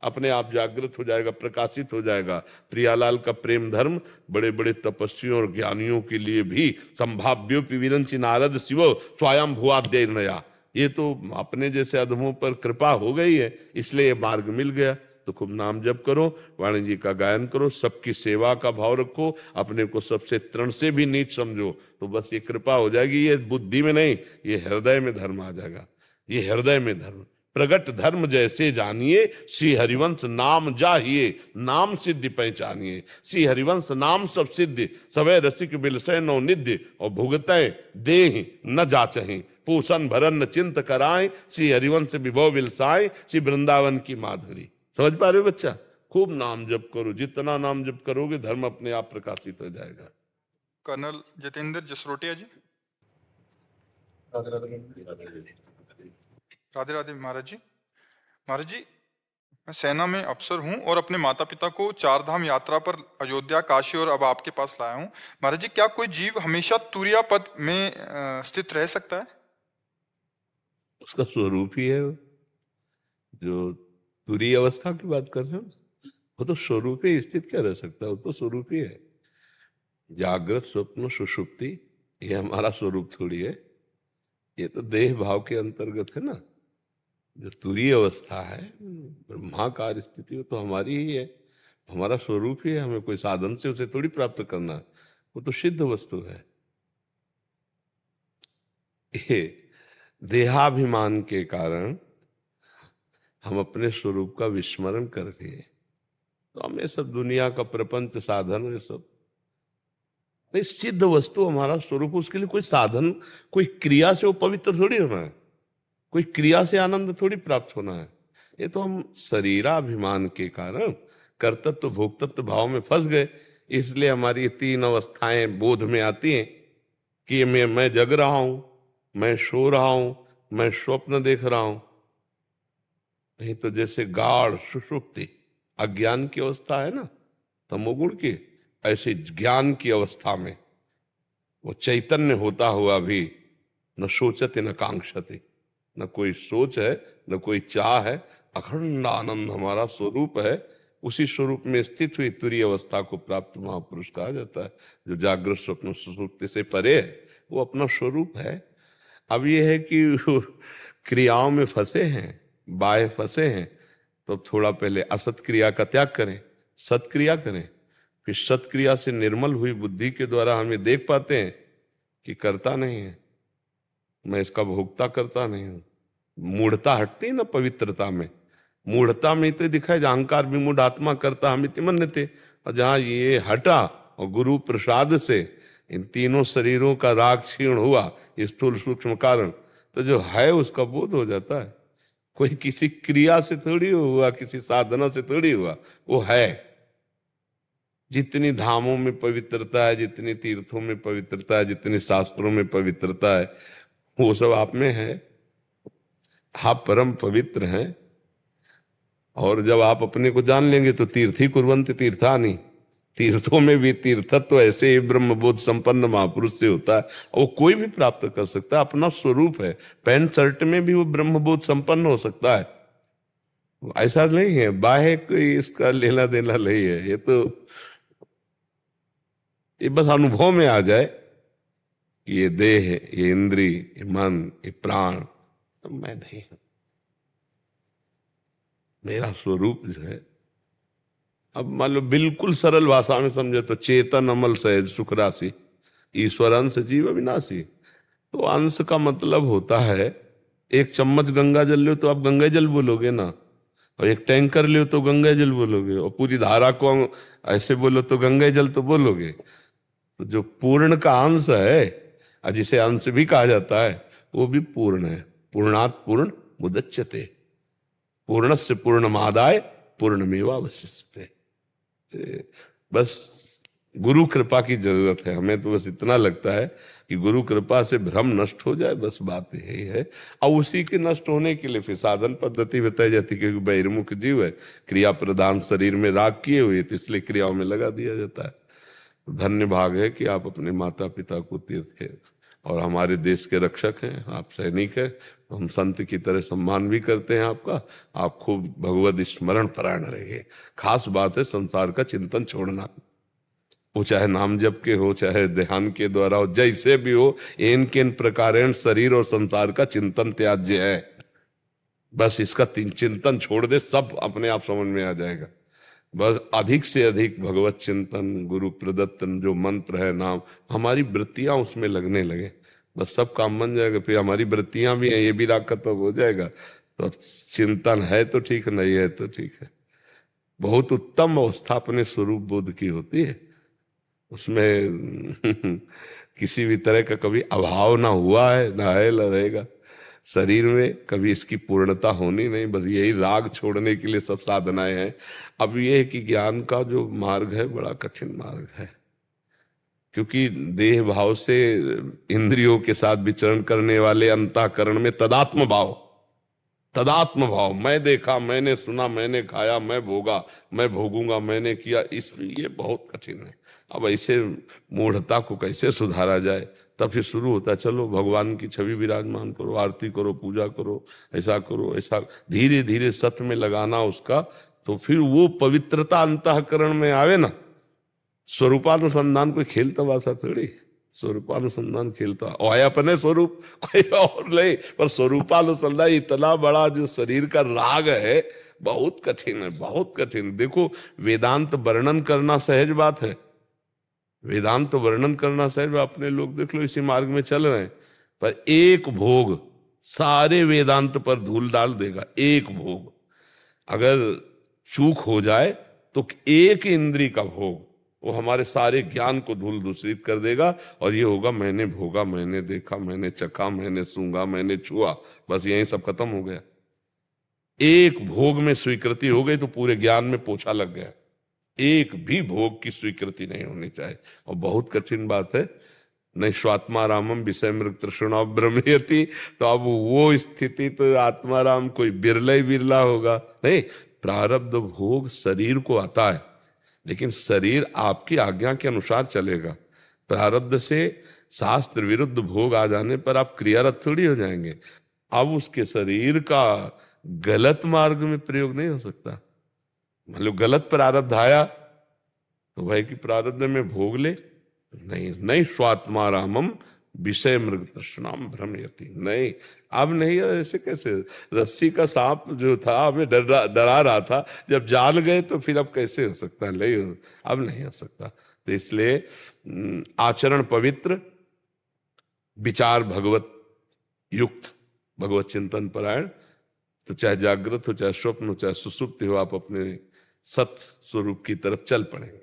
अपने आप जागृत हो जाएगा, प्रकाशित हो जाएगा। प्रियालाल का प्रेम धर्म बड़े बड़े तपस्वियों और ज्ञानियों के लिए भी संभाव्यो विरंचि नारद शिव स्वयं भुआद्य नया, ये तो अपने जैसे अधमों पर कृपा हो गई है, इसलिए ये मार्ग मिल गया। तो खूब नाम जप करो, वाणी जी का गायन करो, सबकी सेवा का भाव रखो, अपने को सबसे तृण से भी नीच समझो, तो बस ये कृपा हो जाएगी। ये बुद्धि में नहीं, ये हृदय में धर्म आ जाएगा, ये हृदय में धर्म। प्रगट धर्म जैसे जानिए, श्री हरिवंश नाम जाहिए, नाम सिद्धि पहचानिए। श्री हरिवंश नाम सब सिद्धि, सवै रसिक बिलसै नौ निध्य, और भुगतै देह न जाचहि, पूषण भरन न चिंत कराए, श्री हरिवंश विभव बिलसाए, श्री वृंदावन की माधुरी। समझ पा रहे हो बच्चा? खूब नाम जप करो, जितना नाम जप करोगे धर्म अपने आप प्रकाशित हो जाएगा। कर्नल जितेंद्र जसरोटिया जी। राधे राधे महाराज जी। महाराज जी, मैं सेना में अफसर हूँ और अपने माता पिता को चार धाम यात्रा पर अयोध्या, काशी और अब आपके पास लाया हूँ। महाराज जी, क्या कोई जीव हमेशा तुरिया पद में स्थित रह सकता है? उसका स्वरूप ही है वो। जो तुरीय अवस्था की बात कर रहे हो, वो तो स्वरूप ही, स्थित क्या रह सकता है, वो तो स्वरूप ही है। जागृत स्वप्न सुषुप्ति ये हमारा स्वरूप थोड़ी है, ये तो देह भाव के अंतर्गत है ना। जो तुरीय अवस्था है, ब्रह्माकार स्थिति, वो तो हमारी ही है, हमारा स्वरूप ही है। हमें कोई साधन से उसे थोड़ी प्राप्त करना है, वो तो सिद्ध वस्तु है। ये देहाभिमान के कारण हम अपने स्वरूप का विस्मरण कर रहे हैं। तो हम ये सब दुनिया का प्रपंच साधन, ये सब नहीं, सिद्ध वस्तु हमारा स्वरूप। उसके लिए कोई साधन, कोई क्रिया से वो पवित्र थोड़ी होना है, कोई क्रिया से आनंद थोड़ी प्राप्त होना है। ये तो हम शरीराभिमान के कारण कर्तृत्व भोक्तृत्व भाव में फंस गए, इसलिए हमारी तीन अवस्थाएं बोध में आती हैं कि मैं जग रहा हूं, मैं सो रहा हूं, मैं स्वप्न देख रहा हूं। नहीं तो जैसे गाढ़ सुषुप्ति अज्ञान की अवस्था है ना, तमोगुण की, ऐसे ज्ञान की अवस्था में वो चैतन्य होता हुआ भी न सोचते न कांक्षते, न कोई सोच है न कोई चाह है, अखंड आनंद हमारा स्वरूप है। उसी स्वरूप में स्थित हुई तुरीय अवस्था को प्राप्त महापुरुष कहा जाता है। जो जागृत स्वप्न सुषुप्ति से परे है, वो अपना स्वरूप है। अब ये है कि क्रियाओं में फंसे हैं, बाह्य फंसे हैं, तो थोड़ा पहले असत क्रिया का त्याग करें, सत्क्रिया करें, फिर सत्क्रिया से निर्मल हुई बुद्धि के द्वारा हमें देख पाते हैं कि करता नहीं है, मैं इसका भोक्ता करता नहीं हूं। मूढ़ता हटती है ना पवित्रता में, मूढ़ता में तो दिखाए अहंकार विमूढ़ आत्मा करता हम मन्यते, और जहां ये हटा और गुरु प्रसाद से इन तीनों शरीरों का राग क्षीण हुआ, स्थूल सूक्ष्म कारण, तो जो है उसका बोध हो जाता है। कोई किसी क्रिया से थोड़ी हुआ, किसी साधना से थोड़ी हुआ, वो है। जितनी धामों में पवित्रता है, जितनी तीर्थों में पवित्रता है, जितनी शास्त्रों में पवित्रता है, वो सब आप में है। आप परम पवित्र हैं। और जब आप अपने को जान लेंगे तो तीर्थी कुर्वन्ति तीर्थानि, तीर्थों में भी तीर्थत्व ऐसे ही ब्रह्मबोध संपन्न महापुरुष से होता है। वो कोई भी प्राप्त कर सकता है, अपना स्वरूप है। पैंट शर्ट में भी वो ब्रह्मबोध संपन्न हो सकता है, ऐसा नहीं है बाह्य कोई इसका लेना देना नहीं है। ये तो ये बस अनुभव में आ जाए कि ये देह, ये इंद्री, ये मन, ये प्राण, तो मैं नहीं हूं। मेरा स्वरूप जो है अब मान लो बिल्कुल सरल भाषा में समझे तो चेतन अमल सहज सुख राशि, ईश्वर अंश जीव अविनाशी। तो अंश का मतलब होता है, एक चम्मच गंगा जल लो तो आप गंगा जल बोलोगे ना, और एक टैंकर लो तो गंगा जल बोलोगे, और पूरी धारा को ऐसे बोलो तो गंगा जल तो बोलोगे। तो जो पूर्ण का अंश है, और जिसे अंश भी कहा जाता है, वो भी पूर्ण है। पूर्णात् पूर्ण मुदच्यते, पूर्णस्य पूर्णमादाय पूर्णमेवावशिष्यते। बस गुरु कृपा की जरूरत है हमें। तो बस इतना लगता है कि गुरु कृपा से भ्रम नष्ट हो जाए, बस बात यही है। और उसी के नष्ट होने के लिए फिर साधन पद्धति बताई जाती है, क्योंकि बहिर्मुख जीव है, क्रिया प्रदान शरीर में राग किए हुए, तो इसलिए क्रियाओं में लगा दिया जाता है। धन्य भाग है कि आप अपने माता पिता को तीर्थ और हमारे देश के रक्षक हैं, आप सैनिक हैं, तो हम संत की तरह सम्मान भी करते हैं आपका। आप खूब भगवत स्मरण परायण रहिए। खास बात है संसार का चिंतन छोड़ना, वो चाहे नाम जप के हो, चाहे ध्यान के द्वारा हो, जैसे भी हो, इन किन प्रकारेण शरीर और संसार का चिंतन त्याज्य है। बस इसका चिंतन छोड़ दे, सब अपने आप समझ में आ जाएगा। बस अधिक से अधिक भगवत चिंतन, गुरु प्रदत्त जो मंत्र है, नाम, हमारी वृत्तियां उसमें लगने लगे, बस सब काम बन जाएगा। फिर हमारी वृत्तियां भी हैं, ये भी राग खत्म हो जाएगा। तो अब चिंतन है तो ठीक, नहीं है तो ठीक है। बहुत उत्तम अवस्था अपने स्वरूप बोध की होती है, उसमें किसी भी तरह का कभी अभाव ना हुआ है, ना है, ना रहेगा। शरीर में कभी इसकी पूर्णता होनी नहीं, बस यही राग छोड़ने के लिए सब साधनाएं हैं। अब ये है कि ज्ञान का जो मार्ग है बड़ा कठिन मार्ग है, क्योंकि देह भाव से इंद्रियों के साथ विचरण करने वाले अंतःकरण में तदात्म भाव, तदात्म भाव, मैं देखा, मैंने सुना, मैंने खाया, मैं भोगा, मैं भोगूंगा, मैंने किया, इसमें ये बहुत कठिन है। अब ऐसे मूढ़ता को कैसे सुधारा जाए? तब फिर शुरू होता है, चलो भगवान की छवि विराजमान करो, आरती करो, पूजा करो, ऐसा करो, ऐसा धीरे धीरे सत्य में लगाना उसका, तो फिर वो पवित्रता अंतःकरण में आवे ना। स्वरूपानुसंधान कोई खेल तमाशा थोड़ी, स्वरूपानुसंधान खेलता अपने स्वरूप, कोई और नहीं, पर स्वरूपानुसंधान इतना बड़ा जो शरीर का राग है, बहुत कठिन है, बहुत कठिन। देखो वेदांत वर्णन करना सहज बात है, वेदांत वर्णन करना सहज, अपने लोग देख लो इसी मार्ग में चल रहे हैं, पर एक भोग सारे वेदांत पर धूल डाल देगा। एक भोग अगर चूक हो जाए तो एक इंद्री का भोग वो हमारे सारे ज्ञान को धूल दूषित कर देगा, और ये होगा मैंने भोगा, मैंने देखा, मैंने चखा, मैंने सूंघा, मैंने छुआ, बस यही सब खत्म हो गया। एक भोग में स्वीकृति हो गई तो पूरे ज्ञान में पोछा लग गया। एक भी भोग की स्वीकृति नहीं होनी चाहिए, और बहुत कठिन बात है। नैष्वात्मारामम विषय मृग तृष्णा ब्रह्मयति, तो अब वो स्थिति तो आत्माराम कोई बिरला ही बिरला होगा। नहीं, प्रारब्ध भोग शरीर को आता है, लेकिन शरीर आपकी आज्ञा के अनुसार चलेगा। प्रारब्ध से शास्त्र विरुद्ध भोग आ जाने पर आप क्रियारत थोड़ी हो जाएंगे। अब उसके शरीर का गलत मार्ग में प्रयोग नहीं हो सकता। मान लो गलत प्रारब्ध आया तो भाई की प्रारब्ध में भोग ले, नहीं, नहीं स्वात्मारामम विषय मृग तृष्णाम भ्रमयति, नहीं, अब नहीं। ऐसे कैसे? रस्सी का सांप जो था हमें डरा रहा था, जब जान गए तो फिर अब कैसे हो सकता है? नहीं, अब नहीं हो सकता। तो इसलिए आचरण पवित्र, विचार भगवत युक्त, भगवत चिंतन परायण, तो चाहे जागृत हो, चाहे स्वप्न हो, चाहे सुसुप्ति हो, आप अपने सत्य स्वरूप की तरफ चल पड़ेंगे,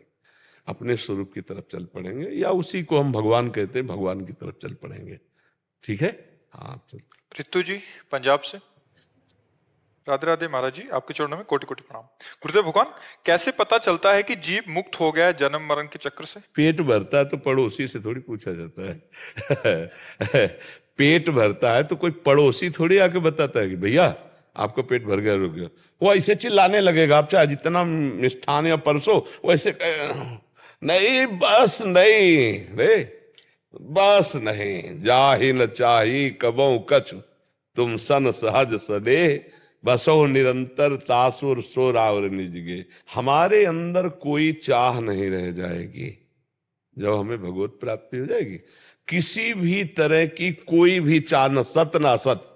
अपने स्वरूप की तरफ चल पड़ेंगे, या उसी को हम भगवान कहते हैं, भगवान की तरफ चल पड़ेंगे। ठीक है? हाँ, चल। रितु जी पंजाब से, राधे राधे महाराज जी, आपके चरणों में कोटि कोटि प्रणाम। गुरुदेव भगवान, कैसे पता चलता है कि जीव मुक्त हो गया है जन्म मरण के चक्र से? पेट भरता है तो पड़ोसी से थोड़ी पूछा जाता है। पेट भरता है तो कोई पड़ोसी थोड़ी आके बताता है कि भैया आपका पेट भर गया, रुक गया। वो ऐसे चिल्लाने लगेगा, आप चाहे जितना मिष्ठान या परसो वैसे नहीं, बस नहीं रे, बस नहीं, जाहि न चाही कबो कछु, तुम सन सहज सदे, बसो निरंतर तासुर सो रावर निजगे। हमारे अंदर कोई चाह नहीं रह जाएगी जब हमें भगवत प्राप्ति हो जाएगी। किसी भी तरह की कोई भी चाह, न सत न असत,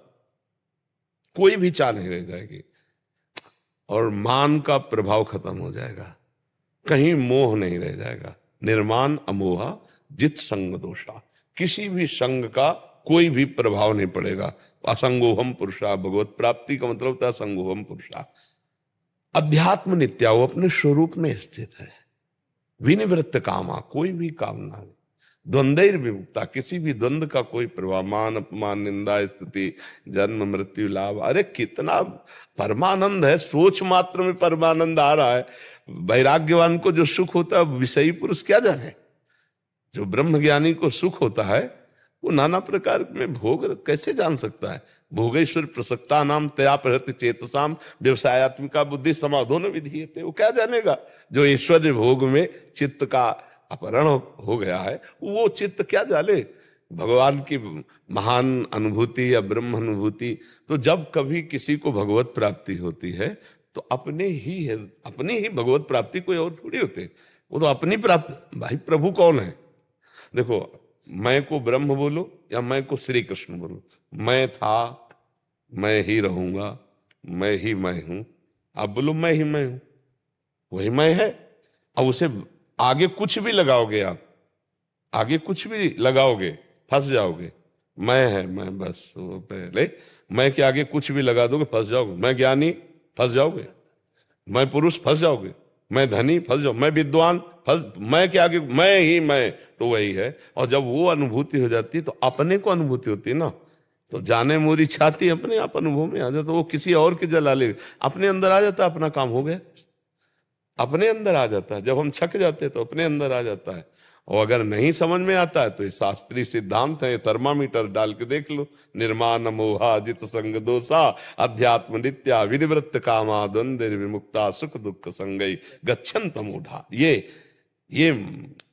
कोई भी चाह नहीं रह जाएगी, और मान का प्रभाव खत्म हो जाएगा। कहीं मोह नहीं रह जाएगा। निर्माण अमोहा जित संग दोषा, किसी भी संग का कोई भी प्रभाव नहीं पड़ेगा। असंगोहम पुरुषा, भगवत प्राप्ति का मतलब था असंगोहम पुरुषा। अध्यात्म नित्या, वो अपने स्वरूप में स्थित है। विनिवृत्त कामा, कोई भी कामना नहीं। द्वंद्वैर विमुक्ता, किसी भी द्वंद्व का कोई प्रभाव, मान अपमान निंदा स्तुति जन्म मृत्यु लाभ, अरे कितना परमानंद है, सोच मात्र में परमानंद आ रहा है। वैराग्यवान को जो सुख होता है विषयी पुरुष क्या जाने। जो ब्रह्म ज्ञानी को सुख होता है वो नाना प्रकार में भोग कैसे जान सकता है। भोगेश्वर प्रसक्ता नाम तया प्रहृत चेतसाम व्यवसायत्मिका बुद्धि समाधो न विधीयते, वो क्या जानेगा। जो ऐश्वर्य भोग में चित्त का अपहरण हो गया है वो चित्त क्या जाने भगवान की महान अनुभूति या ब्रह्म अनुभूति। तो जब कभी किसी को भगवत प्राप्ति होती है तो अपनी ही भगवत प्राप्ति, कोई और थोड़ी होते, वो तो अपनी प्राप्ति। भाई प्रभु कौन है, देखो मैं को ब्रह्म बोलो या मैं को श्री कृष्ण बोलो, मैं था, मैं ही रहूंगा, मैं ही मैं हूं। आप बोलो मैं ही मैं हूं, वही मैं है। अब उसे आगे कुछ भी लगाओगे, आप आगे कुछ भी लगाओगे फंस जाओगे। मैं है मैं, बस वो पहले मैं के आगे कुछ भी लगा दोगे फंस जाओगे। मैं ज्ञानी फंस जाओगे, मैं पुरुष फंस जाओगे, मैं धनी फंस जाओ, मैं विद्वान फंस, मैं के आगे मैं ही मैं, तो वही है। और जब वो अनुभूति हो जाती है तो अपने को अनुभूति होती है ना, तो जाने मोरी छाती अपने आप अनुभव में आ जाता। वो किसी और के जला ले, अपने अंदर आ जाता, अपना काम हो गया, अपने अंदर आ जाता है। जब हम छक जाते हैं तो अपने अंदर आ जाता है। और अगर नहीं समझ में आता है तो ये शास्त्रीय सिद्धांत है, थर्मामीटर डाल के देख लो। निर्माण मोहा जित संग दोषा अध्यात्म नित्या विनिवृत्त कामा द्वंद्व विमुक्ता सुख दुख संगई गच्छन्त मूढ़ा। ये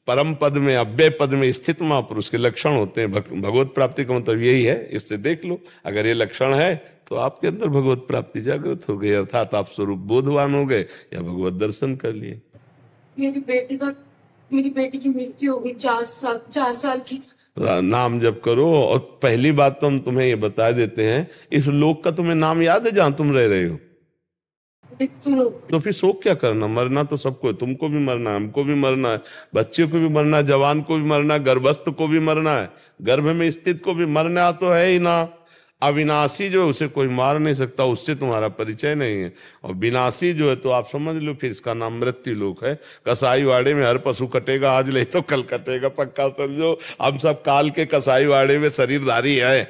परम पद में अव्यय पद में स्थित महापुरुष के लक्षण होते हैं। भगवत प्राप्ति का मतलब यही है, इससे देख लो। अगर ये लक्षण है तो आपके अंदर भगवत प्राप्ति जागृत हो गई, अर्थात आप स्वरूप बोधवान हो गए या भगवत दर्शन कर लिए। मेरी बेटी की मृत्यु हो गई 4 साल की। नाम जप करो। और पहली बात तो हम तुम्हें ये बता देते हैं, इस लोक का तुम्हें नाम याद है जहां तुम रह रहे हो? तो फिर शोक क्या करना, मरना तो सबको है। तुमको भी मरना है, हमको भी मरना है, बच्चे को भी मरना है, जवान को भी मरना है, गर्भस्थ को भी मरना है, गर्भ में स्थित को भी मरना तो है ही ना। अविनाशी जो है उसे कोई मार नहीं सकता, उससे तुम्हारा परिचय नहीं है। और विनाशी जो है तो आप समझ लो फिर इसका नाम मृत्यु लोक है। कसाई वाड़े में हर पशु कटेगा, आज ले तो कल कटेगा, पक्का समझो। हम सब काल के कसाई वाड़े में शरीरधारी है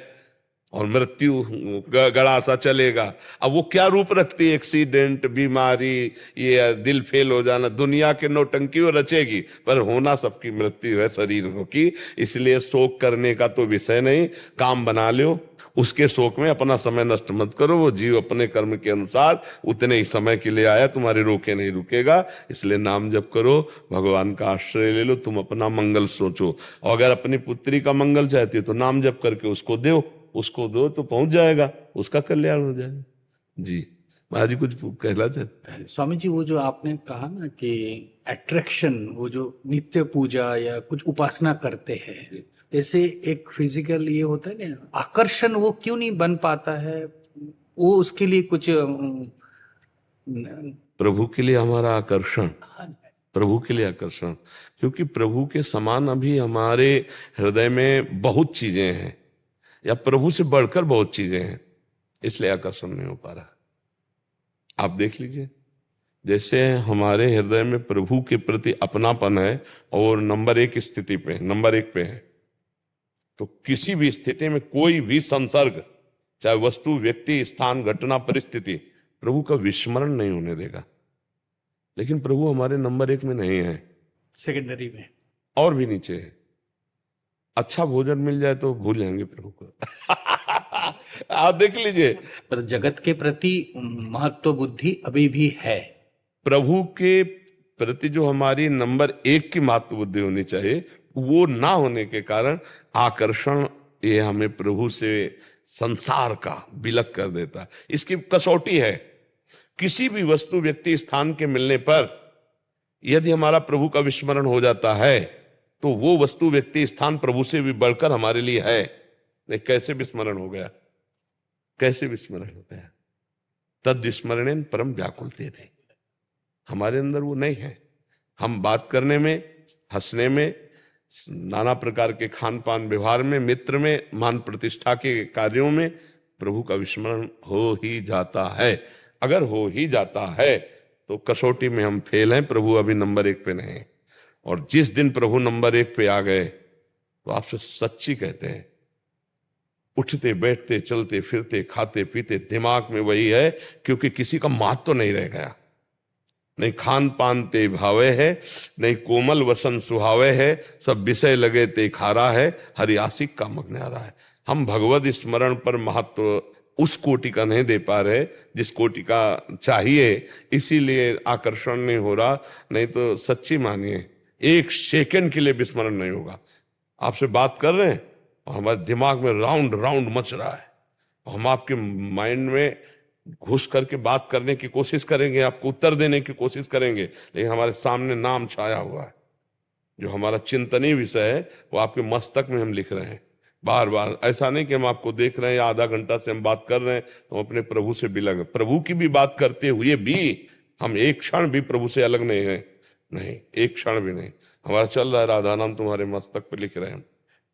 और मृत्यु गड़ा सा चलेगा। अब वो क्या रूप रखती है, एक्सीडेंट, बीमारी, ये दिल फेल हो जाना, दुनिया के नौटंकी वो रचेगी, पर होना सबकी मृत्यु है शरीर की। इसलिए शोक करने का तो विषय नहीं, काम बना लो, उसके शोक में अपना समय नष्ट मत करो। वो जीव अपने कर्म के अनुसार उतने ही समय के लिए आया, तुम्हारे रोके नहीं रुकेगा। इसलिए नाम जप करो, भगवान का आश्रय ले लो, तुम अपना मंगल सोचो। और अगर अपनी पुत्री का मंगल चाहती हो तो नाम जप करके उसको दो तो पहुंच जाएगा, उसका कल्याण हो जाएगा। जी महाराज जी कुछ कहना चाहते हैं? स्वामी जी, वो जो आपने कहा ना कि अट्रैक्शन, वो जो नित्य पूजा या कुछ उपासना करते हैं, जैसे एक फिजिकल ये होता है ना आकर्षण, वो क्यों नहीं बन पाता है? वो उसके लिए कुछ प्रभु के लिए हमारा आकर्षण, प्रभु के लिए आकर्षण, क्योंकि प्रभु के समान अभी हमारे हृदय में बहुत चीजें हैं, या प्रभु से बढ़कर बहुत चीजें हैं, इसलिए आकर्षण नहीं हो पा रहा। आप देख लीजिए, जैसे हमारे हृदय में प्रभु के प्रति अपनापन है और नंबर 1 स्थिति पे, नंबर 1 पे है, तो किसी भी स्थिति में कोई भी संसर्ग, चाहे वस्तु, व्यक्ति, स्थान, घटना, परिस्थिति, प्रभु का विस्मरण नहीं होने देगा। लेकिन प्रभु हमारे नंबर 1 में नहीं है, सेकेंडरी में और भी नीचे है। अच्छा भोजन मिल जाए तो भूल जाएंगे प्रभु को। आप देख लीजिए, पर जगत के प्रति महत्व बुद्धि अभी भी है। प्रभु के प्रति जो हमारी नंबर 1 की महत्व बुद्धि होनी चाहिए, वो ना होने के कारण आकर्षण ये हमें प्रभु से संसार का विलग कर देता है। इसकी कसौटी है, किसी भी वस्तु, व्यक्ति, स्थान के मिलने पर यदि हमारा प्रभु का विस्मरण हो जाता है तो वो वस्तु, व्यक्ति, स्थान प्रभु से भी बढ़कर हमारे लिए है। नहीं, कैसे विस्मरण हो गया, कैसे विस्मरण हो गया? तद विस्मरणेन परम व्याकुलते थे। हमारे अंदर वो नहीं है। हम बात करने में, हंसने में, नाना प्रकार के खान पान व्यवहार में, मित्र में, मान प्रतिष्ठा के कार्यों में प्रभु का विस्मरण हो ही जाता है। अगर हो ही जाता है तो कसौटी में हम फेल हैं, प्रभु अभी नंबर 1 पे नहीं। और जिस दिन प्रभु नंबर 1 पे आ गए तो आपसे सच्ची कहते हैं, उठते बैठते चलते फिरते खाते पीते दिमाग में वही है, क्योंकि किसी का मात तो नहीं रह गया। नहीं खान पान ते भावे है, नहीं कोमल वसन सुहावे है, सब विषय लगे ते खारा है, हरि आशिक का मग्न आ रहा है। हम भगवत स्मरण पर महत्व उस कोटि का नहीं दे पा रहे जिस कोटि का चाहिए, इसीलिए आकर्षण नहीं हो रहा। नहीं तो सच्ची मानिए 1 सेकंड के लिए विस्मरण नहीं होगा। आपसे बात कर रहे हैं और हमारे दिमाग में राउंड राउंड मच रहा है, और हम आपके माइंड में घुस करके बात करने की कोशिश करेंगे, आपको उत्तर देने की कोशिश करेंगे, लेकिन हमारे सामने नाम छाया हुआ है। जो हमारा चिंतनीय विषय है वो आपके मस्तक में हम लिख रहे हैं बार बार। ऐसा नहीं कि हम आपको देख रहे हैं या आधा घंटा से हम बात कर रहे हैं तो हम अपने प्रभु से बिलग, प्रभु की भी बात करते हुए भी हम एक क्षण भी प्रभु से अलग नहीं है, नहीं एक क्षण भी नहीं। हमारा चल रहा है राधा नाम तुम्हारे मस्तक पे लिख रहे हैं,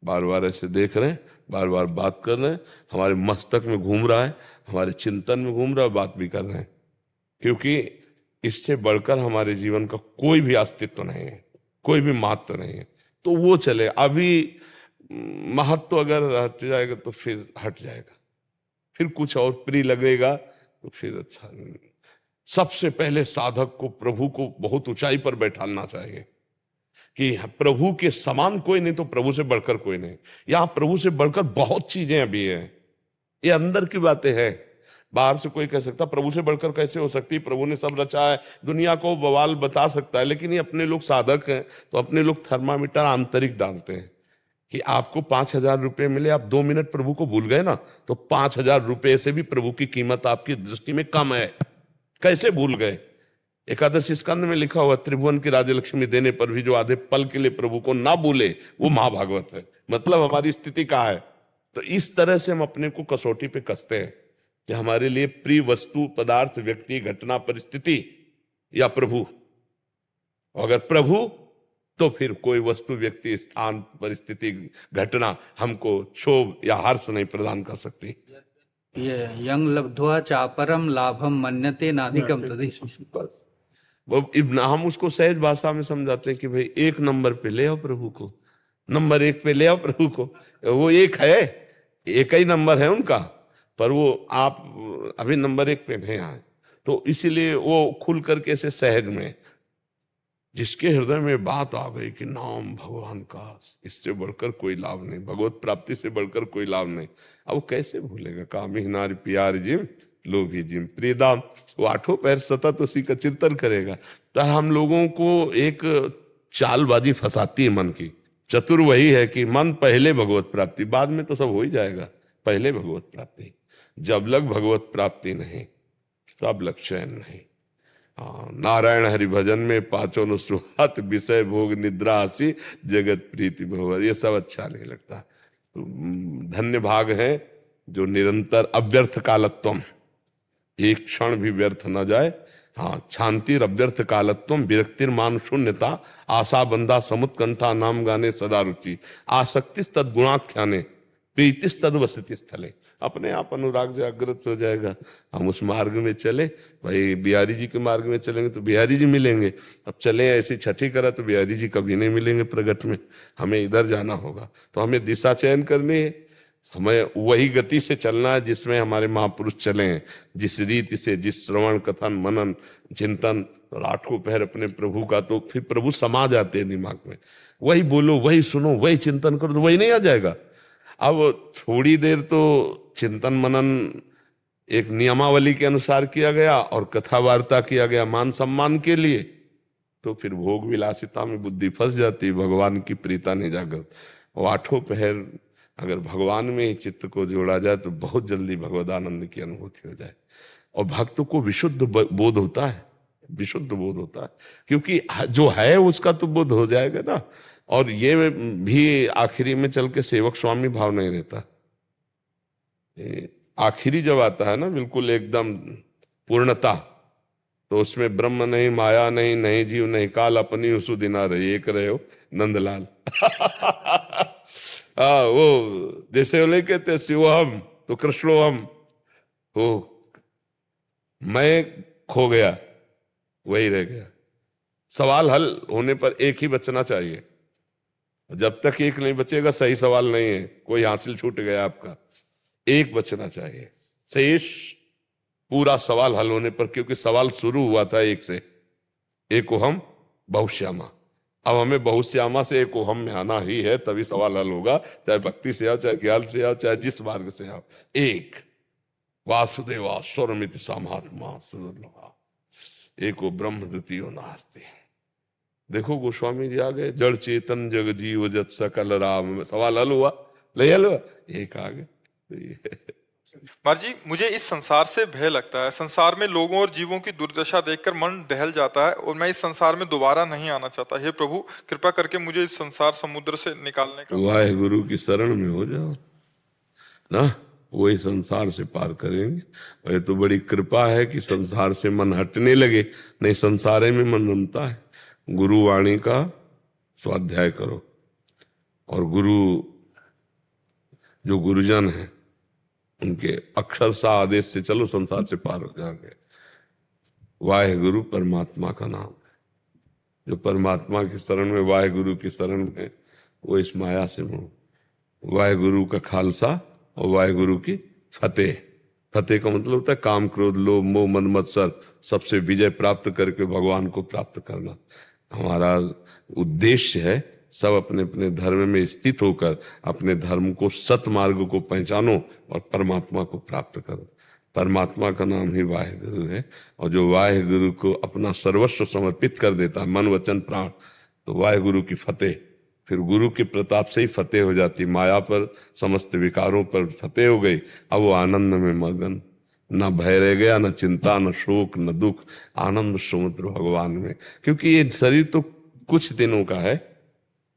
बार बार ऐसे देख रहे हैं, बार बार बात कर रहे हैं, हमारे मस्तक में घूम रहा है, हमारे चिंतन में घूम रहा है, बात भी कर रहे हैं। क्योंकि इससे बढ़कर हमारे जीवन का कोई भी अस्तित्व नहीं है, कोई भी महत्व नहीं है। तो वो चले, अभी महत्व अगर हट जाएगा तो फिर हट जाएगा, फिर कुछ और प्रिय लगेगा तो फिर अच्छा नहीं। सबसे पहले साधक को प्रभु को बहुत ऊंचाई पर बैठाना चाहिए कि प्रभु के समान कोई नहीं तो प्रभु से बढ़कर कोई नहीं। यहां प्रभु से बढ़कर बहुत चीजें अभी हैं, ये अंदर की बातें हैं। बाहर से कोई कह सकता प्रभु से बढ़कर कैसे हो सकती, प्रभु ने सब रचा है, दुनिया को बवाल बता सकता है। लेकिन ये अपने लोग साधक हैं तो अपने लोग थर्मामीटर आंतरिक डालते हैं कि आपको 5,000 रुपये मिले, आप 2 मिनट प्रभु को भूल गए ना, तो 5,000 रुपये से भी प्रभु की कीमत आपकी दृष्टि में कम है। कैसे भूल गए? एकादशी स्कंद में लिखा हुआ, त्रिभुवन की राजलक्ष्मी देने पर भी जो आधे पल के लिए प्रभु को ना भूले वो महाभागवत है। मतलब हमारी स्थिति कहाँ है। तो इस तरह से हम अपने को कसौटी पे कसते हैं कि हमारे लिए प्रिय वस्तु, पदार्थ, व्यक्ति, घटना, परिस्थिति या प्रभु। अगर प्रभु तो फिर कोई वस्तु, व्यक्ति, स्थान, परिस्थिति, घटना हमको क्षोभ या हर्ष नहीं प्रदान कर सकती। ये यंग लब्ध्वा चापरम लाभम मन्यते नाधिकम तदिश। हम उसको सहज भाषा में समझाते हैं कि भाई 1 नंबर पे ले आओ प्रभु को, नंबर 1 पे ले आओ प्रभु को। वो एक है, एक ही नंबर है उनका, पर वो आप अभी नंबर 1 पे नहीं आए। तो इसीलिए वो खुल करके ऐसे सहज में, जिसके हृदय में बात आ गई कि नाम भगवान का, इससे बढ़कर कोई लाभ नहीं, भगवत प्राप्ति से बढ़कर कोई लाभ नहीं। अब वो कैसे भूलेगा? कामी नारी प्यार जिम लोभी जिम प्रियदाम, वो 8 पैर सतत उसी का चिंतन करेगा। तो हम लोगों को एक चालबाजी फंसाती है मन की। चतुर वही है कि मन पहले भगवत प्राप्ति, बाद में तो सब हो ही जाएगा, पहले भगवत प्राप्ति। जब लग भगवत प्राप्ति नहीं तब लग चैन नहीं। नारायण हरि भजन में 5 अनुष्ठात, विषय भोग निद्रा आसी, जगत प्रीति भव, ये सब अच्छा नहीं लगता। तो धन्य भाग है जो निरंतर अव्यर्थ कालत्वम, एक क्षण भी व्यर्थ न जाए। हाँ, शांतिर अव्यर्थ कालत्वम, विरक्तिर मान शून्यता, आशा बंधा समुत्कंठा, नाम गाने सदा रुचि, आसक्तिस तद गुणाख्याने, प्रीतिस तद वसति स्थले। अपने आप अनुराग जागृत हो जाएगा। हम उस मार्ग में चले, भाई बिहारी जी के मार्ग में चलेंगे तो बिहारी जी मिलेंगे। अब चले ऐसी छठी करा तो बिहारी जी कभी नहीं मिलेंगे प्रगट में, हमें इधर जाना होगा। तो हमें दिशा चयन करनी है, हमें वही गति से चलना है जिसमें हमारे महापुरुष चले हैं, जिस रीति से, जिस श्रवण कथन मनन चिंतन, 8 पहर अपने प्रभु का, तो फिर प्रभु समा जाते हैं दिमाग में। वही बोलो, वही सुनो, वही चिंतन करो, तो वही नहीं आ जाएगा। अब थोड़ी देर तो चिंतन मनन एक नियमावली के अनुसार किया गया और कथा वार्ता किया गया मान सम्मान के लिए, तो फिर भोग विलासिता में बुद्धि फंस जाती, भगवान की प्रीता नहीं जागृत। 8 पहर अगर भगवान में ही चित्त को जोड़ा जाए तो बहुत जल्दी भगवदानंद की अनुभूति हो जाए। और भक्त को विशुद्ध बोध होता है, विशुद्ध बोध होता है, क्योंकि जो है उसका तो बोध हो जाएगा ना। और ये भी आखिरी में चल के सेवक स्वामी भाव नहीं रहता। आखिरी जब आता है ना बिल्कुल एकदम पूर्णता, तो तो उसमें ब्रह्म नहीं, माया नहीं, नहीं जीव नहीं काल, अपनी उसु दिना रहे, एक रहे हो नंदलाल। वो जैसे वो कहते शिवोहम तो कृष्णोहम, हो मैं खो गया वही रह गया। सवाल हल होने पर एक ही बचना चाहिए, जब तक एक नहीं बचेगा सही सवाल नहीं है, कोई हासिल छूट गया आपका, एक बचना चाहिए। शेष पूरा सवाल हल होने पर, क्योंकि सवाल शुरू हुआ था एक से, एको हम बहुश्यामा, अब हमें बहुश्यामा से एको हम में आना ही है, तभी सवाल हल होगा, चाहे भक्ति से आओ, चाहे ज्ञान से आओ, चाहे जिस मार्ग से आओ। एक वासुदेवा स्वरमिति सामात्मा सुदुर्लभा, एको ब्रह्म द्वितीयो नास्ति। देखो गोस्वामी जी आ गए, जड़ चेतन जग जीव जत सकल राम, सवाल हल हुआ, नहीं हल हुआ, एक आ गए। महाराज जी, मुझे इस संसार से भय लगता है। संसार में लोगों और जीवों की दुर्दशा देखकर मन दहल जाता है और मैं इस संसार में दोबारा नहीं आना चाहता। हे प्रभु, कृपा करके मुझे इस संसार समुद्र से निकालने का। वाहे गुरु की शरण में हो जाओ ना, वही संसार से पार करेंगे। और ये तो बड़ी कृपा है कि संसार से मन हटने लगे, नहीं संसारे में मन रमता है। गुरु वाणी का स्वाध्याय करो, और गुरु जो गुरुजन है उनके अक्षर सा आदेश से चलो, संसार से पार हो जाओगे। वाहे गुरु परमात्मा का नाम, जो परमात्मा की शरण में, वाहे गुरु की शरण में, वो इस माया से मुंह। वाहे गुरु का खालसा और वाहे गुरु की फतेह। फतेह का मतलब होता है काम क्रोध लोभ मोह मद मत्सर सबसे विजय प्राप्त करके भगवान को प्राप्त करना। हमारा उद्देश्य है सब अपने अपने धर्म में स्थित होकर अपने धर्म को, सतमार्ग को पहचानो और परमात्मा को प्राप्त करो। परमात्मा का नाम ही वाहेगुरु है, और जो वाहेगुरु को अपना सर्वस्व समर्पित कर देता है, मन वचन प्राण, तो वाहेगुरु की फतेह। फिर गुरु के प्रताप से ही फतेह हो जाती, माया पर समस्त विकारों पर फतेह हो गई। अब वो आनंद में मगन, न भय रह गया, न चिंता, न शोक, न दुख, आनंद समुद्र भगवान में। क्योंकि ये शरीर तो कुछ दिनों का है,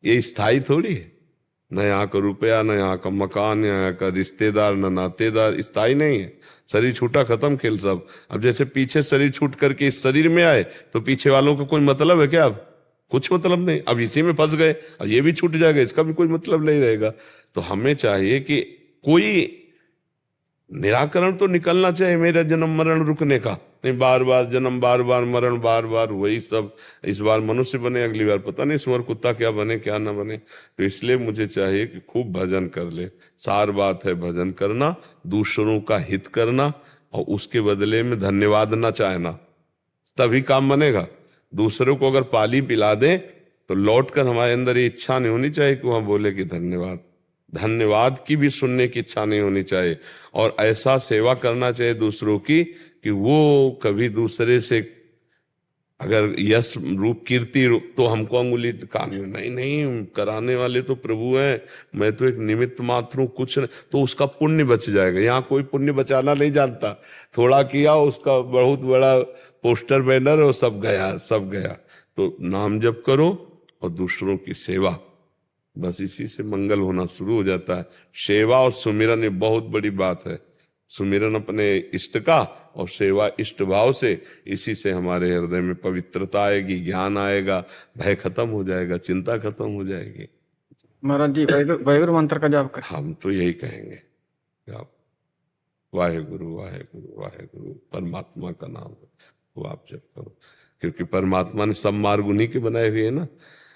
ये स्थायी थोड़ी है। न यहाँ का रुपया, न यहाँ का मकान, न यहाँ का रिश्तेदार, न नातेदार, स्थायी नहीं है। शरीर छूटा, खत्म खेल सब। अब जैसे पीछे शरीर छूट करके इस शरीर में आए, तो पीछे वालों का कोई मतलब है क्या? अब कुछ मतलब नहीं, अब इसी में फंस गए, अब ये भी छूट जाएगा, इसका भी कोई मतलब नहीं रहेगा। तो हमें चाहिए कि कोई निराकरण तो निकलना चाहिए मेरा जन्म मरण रुकने का। नहीं बार बार जन्म, बार बार मरण, बार बार वही सब। इस बार मनुष्य बने, अगली बार पता नहीं सुअर कुत्ता क्या बने क्या ना बने। तो इसलिए मुझे चाहिए कि खूब भजन कर ले। सार बात है भजन करना, दूसरों का हित करना, और उसके बदले में धन्यवाद ना चाहना, तभी काम बनेगा। दूसरों को अगर पाली पिला दें तो लौट कर हमारे अंदर ये इच्छा नहीं होनी चाहिए कि वहां बोले कि धन्यवाद। धन्यवाद की भी सुनने की इच्छा नहीं होनी चाहिए, और ऐसा सेवा करना चाहिए दूसरों की कि वो कभी दूसरे से अगर यश रूप कीर्ति रूप तो हमको अंगुली कान में, नहीं नहीं, कराने वाले तो प्रभु हैं, मैं तो एक निमित्त मात्र हूं, कुछ नहीं। तो उसका पुण्य बच जाएगा। यहाँ कोई पुण्य बचाना नहीं जानता, थोड़ा किया उसका बहुत बड़ा पोस्टर बैनर और सब गया, सब गया। तो नाम जप करो और दूसरों की सेवा, बस इसी से मंगल होना शुरू हो जाता है। सेवा और सुमिरन ये बहुत बड़ी बात है। सुमिरन अपने इष्ट का और सेवा इष्ट भाव से, इसी से हमारे हृदय में पवित्रता आएगी, ज्ञान आएगा, भय खत्म हो जाएगा, चिंता खत्म हो जाएगी। महाराज जी वाहेगुरु मंत्र का जाप कर। हम तो यही कहेंगे, आप वाहेगुरु वाहेगुरु वाहेगुरु परमात्मा का नाम वो आप जप करो, क्योंकि परमात्मा ने सब मार्ग उन्हीं के बनाए हुए हैं ना।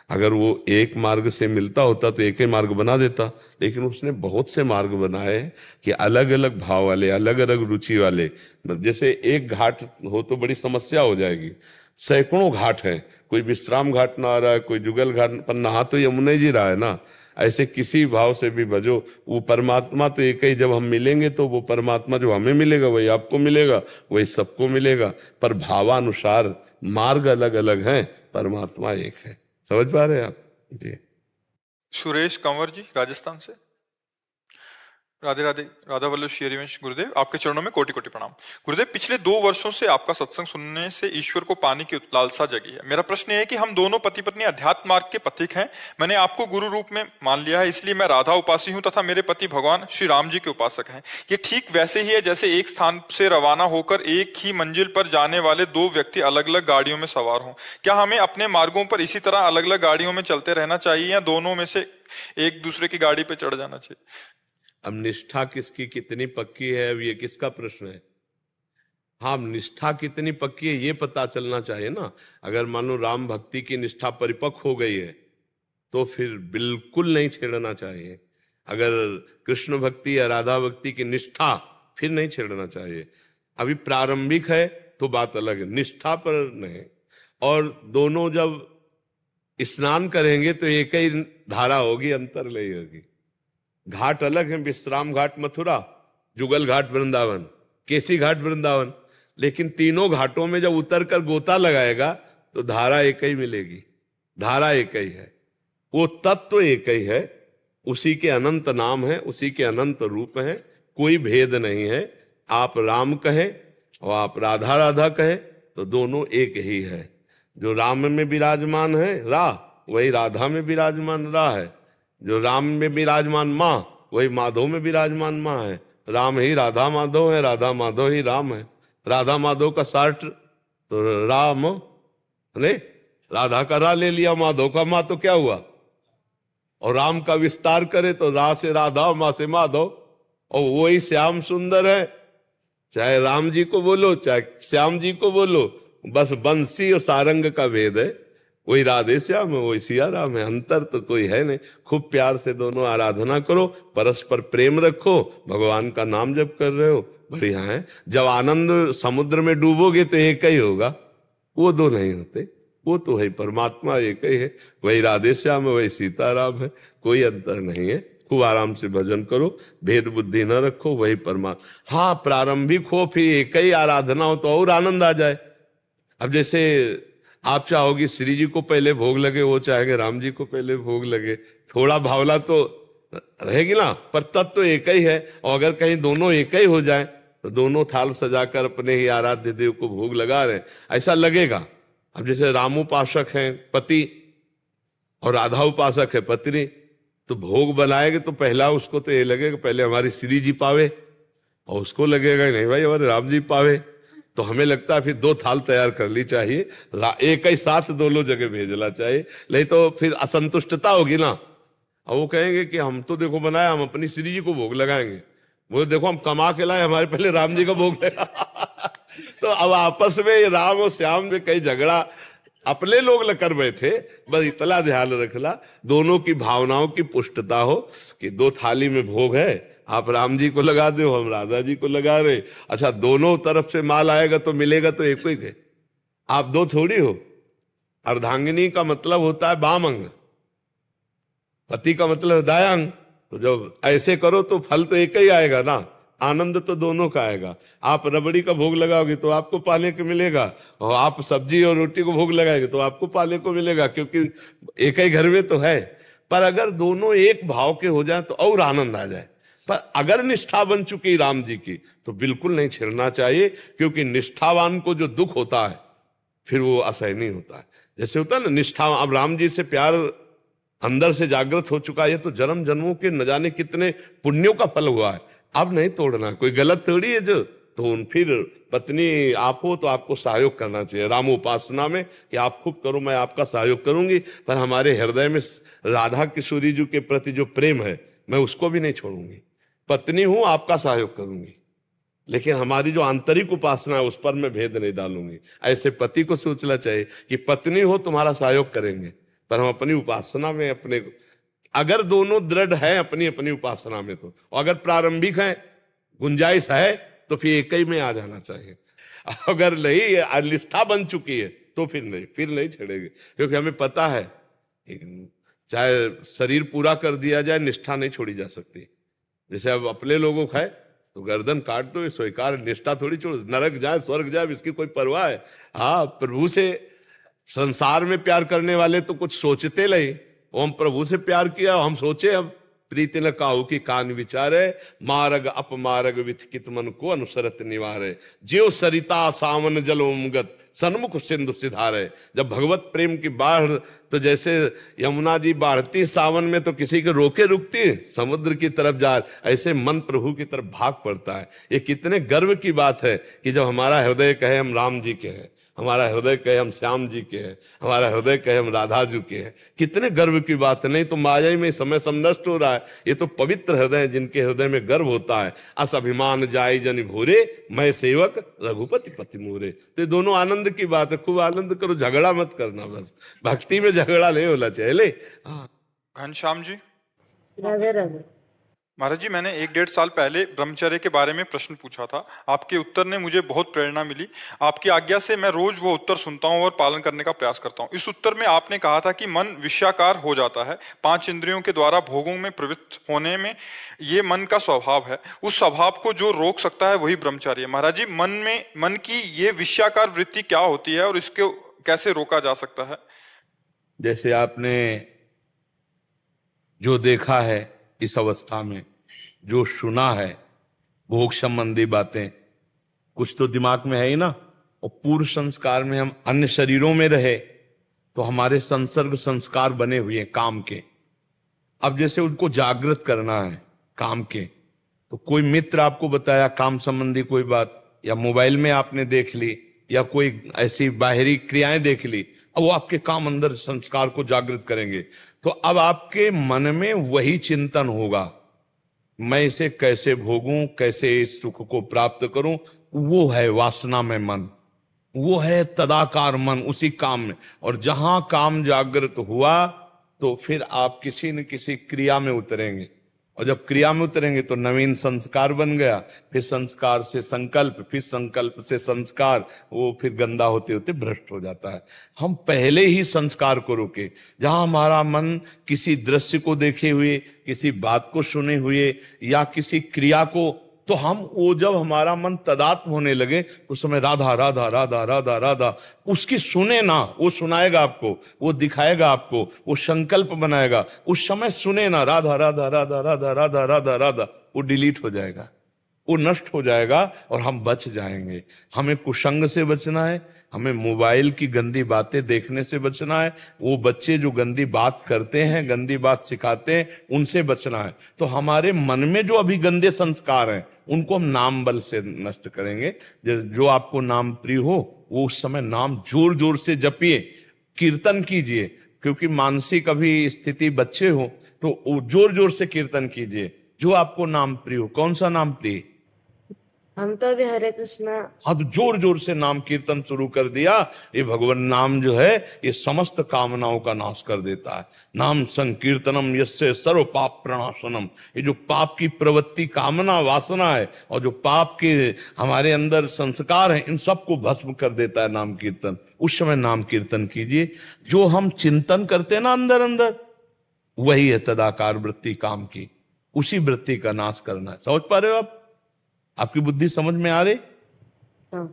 अगर वो एक मार्ग से मिलता होता तो एक ही मार्ग बना देता, लेकिन उसने बहुत से मार्ग बनाए कि अलग अलग भाव वाले, अलग अलग रुचि वाले। जैसे एक घाट हो तो बड़ी समस्या हो जाएगी, सैकड़ों घाट है, कोई विश्राम घाट ना आ रहा है, कोई जुगल घाट, पर नहा तो यमुना जी रहा है ना। ऐसे किसी भाव से भी भजो, वो परमात्मा तो एक ही। जब हम मिलेंगे तो वो परमात्मा जो हमें मिलेगा वही आपको मिलेगा, वही सबको मिलेगा, पर भावानुसार मार्ग अलग अलग हैं, परमात्मा एक है। समझ पा रहे हैं आप जी? सुरेश कंवर जी राजस्थान से। राधे राधे। राधा वल्लभ श्री हरिवंश गुरुदेव, आपके चरणों में कोटि कोटि प्रणाम। गुरुदेव, पिछले 2 वर्षों से आपका सत्संग सुनने से ईश्वर को पाने की लालसा जगी है। मेरा प्रश्न है कि हम दोनों पति पत्नी अध्यात्म मार्ग के पथिक हैं। मैंने आपको गुरु रूप में मान लिया है, इसलिए मैं राधा उपासी हूं तथा मेरे पति भगवान श्री राम जी के उपासक हैं। ये ठीक वैसे ही है जैसे एक स्थान से रवाना होकर एक ही मंजिल पर जाने वाले 2 व्यक्ति अलग अलग गाड़ियों में सवार हों। क्या हमें अपने मार्गों पर इसी तरह अलग अलग गाड़ियों में चलते रहना चाहिए या दोनों में से एक दूसरे की गाड़ी पे चढ़ जाना चाहिए? अब निष्ठा किसकी कितनी पक्की है, अब ये किसका प्रश्न है? हाँ, निष्ठा कितनी पक्की है ये पता चलना चाहिए ना। अगर मानो राम भक्ति की निष्ठा परिपक्व हो गई है तो फिर बिल्कुल नहीं छेड़ना चाहिए। अगर कृष्ण भक्ति या राधा भक्ति की निष्ठा, फिर नहीं छेड़ना चाहिए। अभी प्रारंभिक है तो बात अलग है, निष्ठा पर नहीं। और दोनों जब स्नान करेंगे तो एक ही धारा होगी, अंतर नहीं होगी। घाट अलग है, विश्राम घाट मथुरा, जुगल घाट वृंदावन, केसी घाट वृंदावन, लेकिन तीनों घाटों में जब उतर कर गोता लगाएगा तो धारा एक ही मिलेगी। धारा एक ही है, वो तत्व एक ही है, उसी के अनंत नाम है, उसी के अनंत रूप है, कोई भेद नहीं है। आप राम कहें और आप राधा राधा कहें तो दोनों एक ही है। जो राम में विराजमान है रा, वही राधा में विराजमान रा है। जो राम में विराजमान माँ, वही माधव में विराजमान माँ है। राम ही राधा माधव है, राधा माधव ही राम है। राधा माधव का शार्ट तो राम, ने राधा का रा ले लिया, माधव का माँ, तो क्या हुआ? और राम का विस्तार करे तो रा से राधा, माँ से माधव, और वही श्याम सुंदर है। चाहे राम जी को बोलो चाहे श्याम जी को बोलो, बस बंसी और सारंग का भेद है। वही राधे श्याम है, वही सिया राम है, अंतर तो कोई है नहीं। खूब प्यार से दोनों आराधना करो, परस्पर प्रेम रखो, भगवान का नाम जप कर रहे हो, बढ़िया है। जब आनंद समुद्र में डूबोगे तो एक ही होगा, वो दो नहीं होते, वो तो है परमात्मा एक ही है। वही राधे श्याम है, वही सीताराम है, कोई अंतर नहीं है। खूब आराम से भजन करो, भेद बुद्धि न रखो, वही परमात्मा। हाँ, प्रारंभिक हो फिर एक ही आराधना हो तो और आनंद आ जाए। अब जैसे आप चाहोगी श्री जी को पहले भोग लगे, वो चाहेंगे राम जी को पहले भोग लगे, थोड़ा भावना तो रहेगी ना, पर तत्व तो एक ही है। और अगर कहीं दोनों एक ही हो जाए तो दोनों थाल सजाकर अपने ही आराध्य देव को भोग लगा रहे, ऐसा लगेगा। अब जैसे राम उपासक हैं पति और राधा उपासक है पत्नी, तो भोग बनाएंगे तो पहला उसको तो ये लगेगा पहले हमारी श्री जी पावे, और उसको लगेगा नहीं भाई हमारे राम जी पावे। तो हमें लगता है फिर 2 थाल तैयार कर ली चाहिए, एक ही साथ दोनों जगह भेजना चाहिए, नहीं तो फिर असंतुष्टता होगी ना। और वो कहेंगे कि हम तो देखो बनाया, हम अपनी श्री जी को भोग लगाएंगे, वो देखो हम कमा के लाए, हमारे पहले राम जी का भोग लगा। तो अब आपस में राम और श्याम में कई झगड़ा अपने लोग कर बैठे। बस इतना ध्यान रखना, दोनों की भावनाओं की पुष्टता हो कि 2 थाली में भोग है, आप राम जी को लगा दो, हम राधा जी को लगा रहे। अच्छा, दोनों तरफ से माल आएगा तो मिलेगा तो एक ही है, आप 2 थोड़ी हो। अर्धांगिनी का मतलब होता है बाम अंग, पति का मतलब है दायां अंग। तो जब ऐसे करो तो फल तो एक ही आएगा ना, आनंद तो दोनों का आएगा। आप रबड़ी का भोग लगाओगे तो आपको पाने को मिलेगा, और आप सब्जी और रोटी को भोग लगाएंगे तो आपको पाने को मिलेगा, क्योंकि एक ही घर में तो है। पर अगर दोनों एक भाव के हो जाए तो और आनंद आ जाए। पर अगर निष्ठा बन चुकी राम जी की तो बिल्कुल नहीं छेड़ना चाहिए, क्योंकि निष्ठावान को जो दुख होता है फिर वो असहनीय होता है। जैसे होता है ना निष्ठा, अब राम जी से प्यार अंदर से जागृत हो चुका है तो जन्म जन्मों के न जाने कितने पुण्यों का फल हुआ है, अब नहीं तोड़ना। कोई गलत थोड़ी है जो, तो फिर पत्नी आप हो तो आपको सहयोग करना चाहिए राम उपासना में, कि आप खूब करो मैं आपका सहयोग करूंगी, पर हमारे हृदय में राधा किशोरी जी के प्रति जो प्रेम है मैं उसको भी नहीं छोड़ूंगी। पत्नी हूं, आपका सहयोग करूंगी, लेकिन हमारी जो आंतरिक उपासना है उस पर मैं भेद नहीं डालूंगी। ऐसे पति को सोचना चाहिए कि पत्नी हो तुम्हारा सहयोग करेंगे, पर हम अपनी उपासना में अपने, अगर दोनों दृढ़ है अपनी अपनी उपासना में तो, अगर प्रारंभिक है गुंजाइश है तो फिर एक ही में आ जाना चाहिए। अगर नहीं निष्ठा बन चुकी है तो फिर नहीं छेड़ेंगे, क्योंकि हमें पता है चाहे शरीर पूरा कर दिया जाए निष्ठा नहीं छोड़ी जा सकती। जैसे अब अपने लोगों का है तो गर्दन काट दो, स्वीकार, निष्ठा थोड़ी छोड़, नरक जाए स्वर्ग जाए इसकी कोई परवाह है। हाँ, प्रभु से संसार में प्यार करने वाले तो कुछ सोचते नहीं, हम प्रभु से प्यार किया हम सोचे, अब प्रीति न काहू की कान विचारे, मार्ग अपमार्ग विथ मन को अनुसरत निवारे। ज्यो सरिता सावन जल उमगत, सन्मुख सिंधु सिधारे। जब भगवत प्रेम की बाढ़, तो जैसे यमुना जी बाढ़ती सावन में तो किसी के रोके रुकती, समुद्र की तरफ जा, ऐसे मन प्रभु की तरफ भाग पड़ता है। ये कितने गर्व की बात है कि जब हमारा हृदय कहे हम राम जी के हैं, हमारा हृदय कहे हम श्याम जी के हैं, हमारा हृदय कहे हम राधा जी के हैं, कितने गर्व की बात है। नहीं तो माया में समय सब नष्ट हो रहा है। ये तो पवित्र हृदय है जिनके हृदय में गर्व होता है। अस अभिमान जाय जन घोरे, मैं सेवक रघुपति पति मोरे। तो ये दोनों आनंद की बात है, खूब आनंद करो, झगड़ा मत करना। बस भक्ति में झगड़ा नहीं होना चाहिए। ले घनश्याम जी। राधे राधे। महाराज जी, मैंने 1-1.5 साल पहले ब्रह्मचर्य के बारे में प्रश्न पूछा था। आपके उत्तर ने मुझे बहुत प्रेरणा मिली। आपकी आज्ञा से मैं रोज वो उत्तर सुनता हूँ और पालन करने का प्रयास करता हूँ। इस उत्तर में आपने कहा था कि मन विषयाकार हो जाता है। 5 इंद्रियों के द्वारा भोगों में प्रवृत्त होने में ये मन का स्वभाव है। उस स्वभाव को जो रोक सकता है वही ब्रह्मचर्य। महाराज जी, मन की ये विषयाकार वृत्ति क्या होती है और इसको कैसे रोका जा सकता है? जैसे आपने जो देखा है इस अवस्था में, जो सुना है भोग संबंधी बातें, कुछ तो दिमाग में है ही ना। और पूर्व संस्कार में हम अन्य शरीरों में रहे तो हमारे संसर्ग संस्कार बने हुए हैं काम के। अब जैसे उनको जागृत करना है काम के, तो कोई मित्र आपको बताया काम संबंधी कोई बात, या मोबाइल में आपने देख ली, या कोई ऐसी बाहरी क्रियाएं देख ली, अब वो आपके काम अंदर संस्कार को जागृत करेंगे। तो अब आपके मन में वही चिंतन होगा, मैं इसे कैसे भोगूं, कैसे इस सुख को प्राप्त करूं। वो है वासना में मन, वो है तदाकार मन उसी काम में। और जहां काम जागृत हुआ तो फिर आप किसी न किसी क्रिया में उतरेंगे, और जब क्रिया में उतरेंगे तो नवीन संस्कार बन गया, फिर संस्कार से संकल्प, फिर संकल्प से संस्कार, वो फिर गंदा होते होते भ्रष्ट हो जाता है। हम पहले ही संस्कार को रोके। जहां हमारा मन किसी दृश्य को देखे हुए, किसी बात को सुने हुए, या किसी क्रिया को, तो हम वो जब हमारा मन तदात्म होने लगे उस समय राधा राधा राधा राधा राधा, उसकी सुने ना, वो सुनाएगा आपको, वो दिखाएगा आपको, वो संकल्प बनाएगा, उस समय सुने ना राधा राधा राधा राधा राधा राधा राधा, वो डिलीट हो जाएगा, वो नष्ट हो जाएगा और हम बच जाएंगे। हमें कुसंग से बचना है, हमें मोबाइल की गंदी बातें देखने से बचना है, वो बच्चे जो गंदी बात करते हैं, गंदी बात सिखाते हैं, उनसे बचना है। तो हमारे मन में जो अभी गंदे संस्कार हैं उनको हम नाम बल से नष्ट करेंगे। जो आपको नाम प्रिय हो वो उस समय नाम जोर जोर से जपिए, कीर्तन कीजिए, क्योंकि मानसिक अभी स्थिति बच्चे हो तो जोर जोर से कीर्तन कीजिए जो आपको नाम प्रिय हो। कौन सा नाम प्रिय? हम तो अभी हरे कृष्णा। हाँ, तो जोर जोर से नाम कीर्तन शुरू कर दिया। ये भगवान नाम जो है ये समस्त कामनाओं का नाश कर देता है। नाम संकीर्तनम यस्य सर्व पाप प्रणाशनम। ये जो पाप की प्रवृत्ति, कामना, वासना है, और जो पाप के हमारे अंदर संस्कार हैं, इन सबको भस्म कर देता है नाम कीर्तन। उस समय नाम कीर्तन कीजिए। जो हम चिंतन करते हैं ना अंदर अंदर, वही है तदाकार वृत्ति काम की। उसी वृत्ति का नाश करना है। समझ पा रहे हो आप? आपकी बुद्धि समझ में आ रही? हाँ।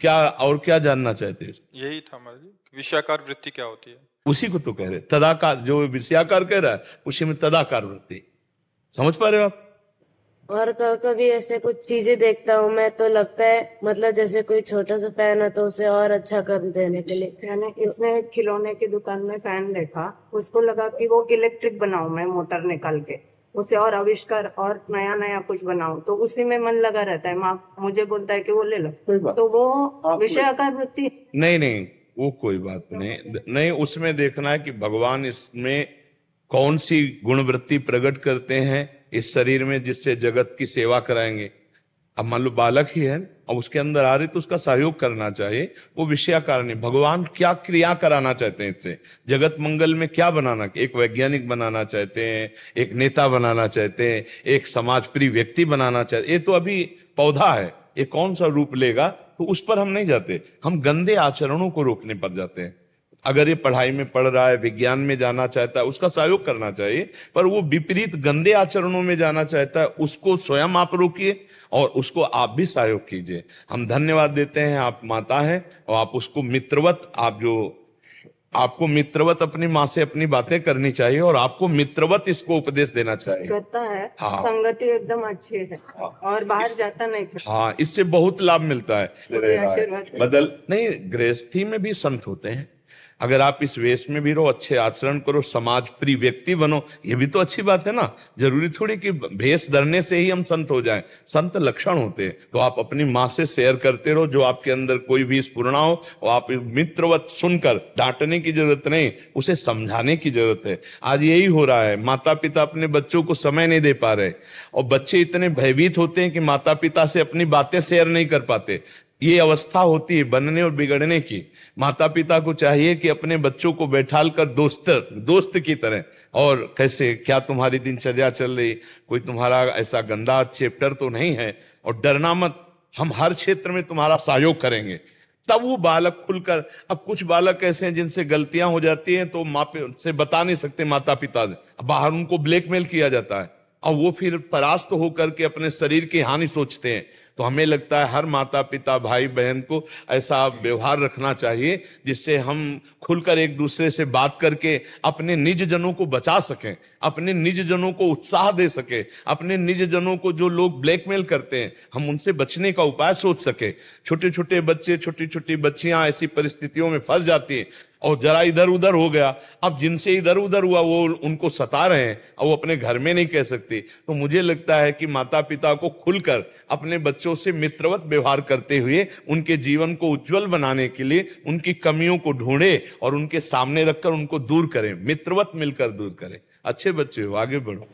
क्या और क्या जानना चाहते हैं? यही था महाराज जी, विषयाकार वृत्ति क्या होती है? उसी को तो कह रहे, तदाकार। जो विषयाकार कह रहा है उसी में तदाकार वृत्ति। समझ पा रहे हो आप? और कभी ऐसे कुछ चीजें देखता हूँ मैं तो लगता है, मतलब जैसे कोई छोटा सा फैन है तो उसे और अच्छा कर देने के लिए। मैंने इसने खिलौने की दुकान में फैन देखा, उसको लगा कि वो इलेक्ट्रिक बनाऊं मैं, मोटर निकाल के उसे और आविष्कार और नया नया कुछ बनाऊं, तो उसी में मन लगा रहता है। माँ मुझे बोलता है कि वो ले लो, तो वो विषयाकार वृत्ति नहीं, वो कोई बात नहीं। उसमें देखना है कि भगवान इसमें कौन सी गुणवृत्ति प्रकट करते हैं इस शरीर में, जिससे जगत की सेवा कराएंगे। अब मान लो बालक ही है और उसके अंदर आ रही, तो उसका सहयोग करना चाहिए। वो विषयाकार नहीं। भगवान क्या क्रिया कराना चाहते हैं इससे, जगत मंगल में क्या बनाना, एक वैज्ञानिक बनाना चाहते हैं, एक नेता बनाना चाहते हैं, एक समाज प्रिय व्यक्ति बनाना चाहते। ये तो अभी पौधा है, ये कौन सा रूप लेगा तो उस पर हम नहीं जाते। हम गंदे आचरणों को रोकने पर जाते हैं। अगर ये पढ़ाई में पढ़ रहा है, विज्ञान में जाना चाहता है, उसका सहयोग करना चाहिए। पर वो विपरीत गंदे आचरणों में जाना चाहता है, उसको स्वयं आप रोकिए और उसको आप भी सहयोग कीजिए। हम धन्यवाद देते हैं, आप माता हैं और आप उसको मित्रवत, आप जो आपको मित्रवत अपनी माँ से अपनी बातें करनी चाहिए और आपको मित्रवत इसको उपदेश देना चाहिए। करता है। हाँ। संगति एकदम अच्छी है और बाहर जाता नहीं था। हाँ, इससे बहुत लाभ मिलता है। आशीर्वाद। बदल नहीं, गृहस्थी में भी संत होते हैं। अगर आप इस वेश में भी रहो, अच्छे आचरण करो, समाज प्रिय व्यक्ति बनो, ये भी तो अच्छी बात है ना। जरूरी थोड़ी कि भेष धरने से ही हम संत हो जाएं। संत लक्षण होते हैं। तो आप अपनी माँ से शेयर करते रहो, जो आपके अंदर कोई भी स्फुरणा हो, और आप मित्रवत सुनकर, डांटने की जरूरत नहीं, उसे समझाने की जरूरत है। आज यही हो रहा है, माता पिता अपने बच्चों को समय नहीं दे पा रहे और बच्चे इतने भयभीत होते हैं कि माता पिता से अपनी बातें शेयर नहीं कर पाते। ये अवस्था होती है बनने और बिगड़ने की। माता पिता को चाहिए कि अपने बच्चों को बैठाल कर दोस्त की तरह, और कैसे, क्या तुम्हारी दिनचर्या चल रही, कोई तुम्हारा ऐसा गंदा चैप्टर तो नहीं है, और डरना मत, हम हर क्षेत्र में तुम्हारा सहयोग करेंगे। तब वो बालक खुलकर, अब कुछ बालक ऐसे हैं जिनसे गलतियां हो जाती हैं तो माँ से बता नहीं सकते माता पिता, बाहर उनको ब्लैकमेल किया जाता है और वो फिर परास्त होकर के अपने शरीर की हानि सोचते हैं। तो हमें लगता है हर माता पिता भाई बहन को ऐसा व्यवहार रखना चाहिए जिससे हम खुलकर एक दूसरे से बात करके अपने निज जनों को बचा सकें, अपने निज जनों को उत्साह दे सके, अपने निज जनों को जो लोग ब्लैकमेल करते हैं हम उनसे बचने का उपाय सोच सके। छोटे छोटे बच्चे, छोटी छोटी बच्चियां ऐसी परिस्थितियों में फंस जाती हैं और जरा इधर उधर हो गया, अब जिनसे इधर उधर हुआ वो उनको सता रहे हैं और वो अपने घर में नहीं कह सकती। तो मुझे लगता है कि माता पिता को खुलकर अपने बच्चों से मित्रवत व्यवहार करते हुए उनके जीवन को उज्जवल बनाने के लिए उनकी कमियों को ढूंढे और उनके सामने रखकर उनको दूर करें, मित्रवत मिलकर दूर करें। अच्छे बच्चे हो, आगे बढ़ो।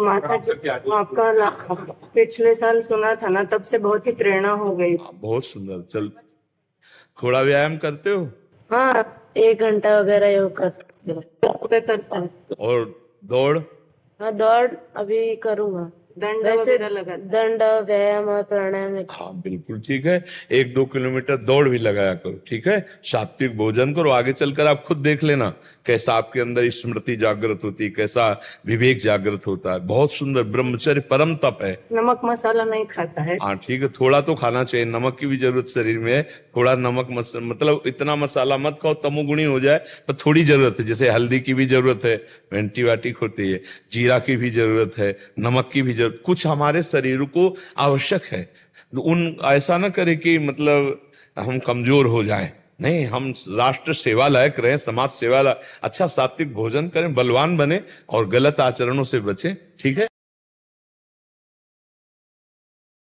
माता जी, आपका पिछले साल सुना था ना, तब से बहुत ही प्रेरणा हो गई। बहुत सुंदर। चल, थोड़ा व्यायाम करते हो? हाँ, 1 घंटा वगैरह योग करता है। और दौड़? हाँ, दौड़ अभी करूंगा। दंड वैसे वगैरह लगा, दंड, व्यायाम और प्राणायाम। हाँ बिल्कुल ठीक है। 1-2 किलोमीटर दौड़ भी लगाया करो, ठीक है। सात्विक भोजन करो। आगे चलकर आप खुद देख लेना कैसा आपके अंदर स्मृति जागृत होती है, कैसा विवेक जागृत होता है। बहुत सुंदर। ब्रह्मचर्य परम तप है। नमक मसाला नहीं खाता है। हाँ ठीक है, थोड़ा तो खाना चाहिए, नमक की भी जरूरत शरीर में है। थोड़ा नमक मतलब इतना मसाला मत खाओ तमोगुणी हो जाए, पर थोड़ी जरूरत है। जैसे हल्दी की भी जरूरत है, एंटीबायोटिक होती है, जीरा की भी जरूरत है, नमक की भी जरूरत, कुछ हमारे शरीर को आवश्यक है। उन ऐसा ना करे कि मतलब हम कमजोर हो जाएं, नहीं, हम राष्ट्र सेवा लायक रहें, समाज सेवा लायक, अच्छा सात्विक भोजन करें, बलवान बने और गलत आचरणों से बचें, ठीक है।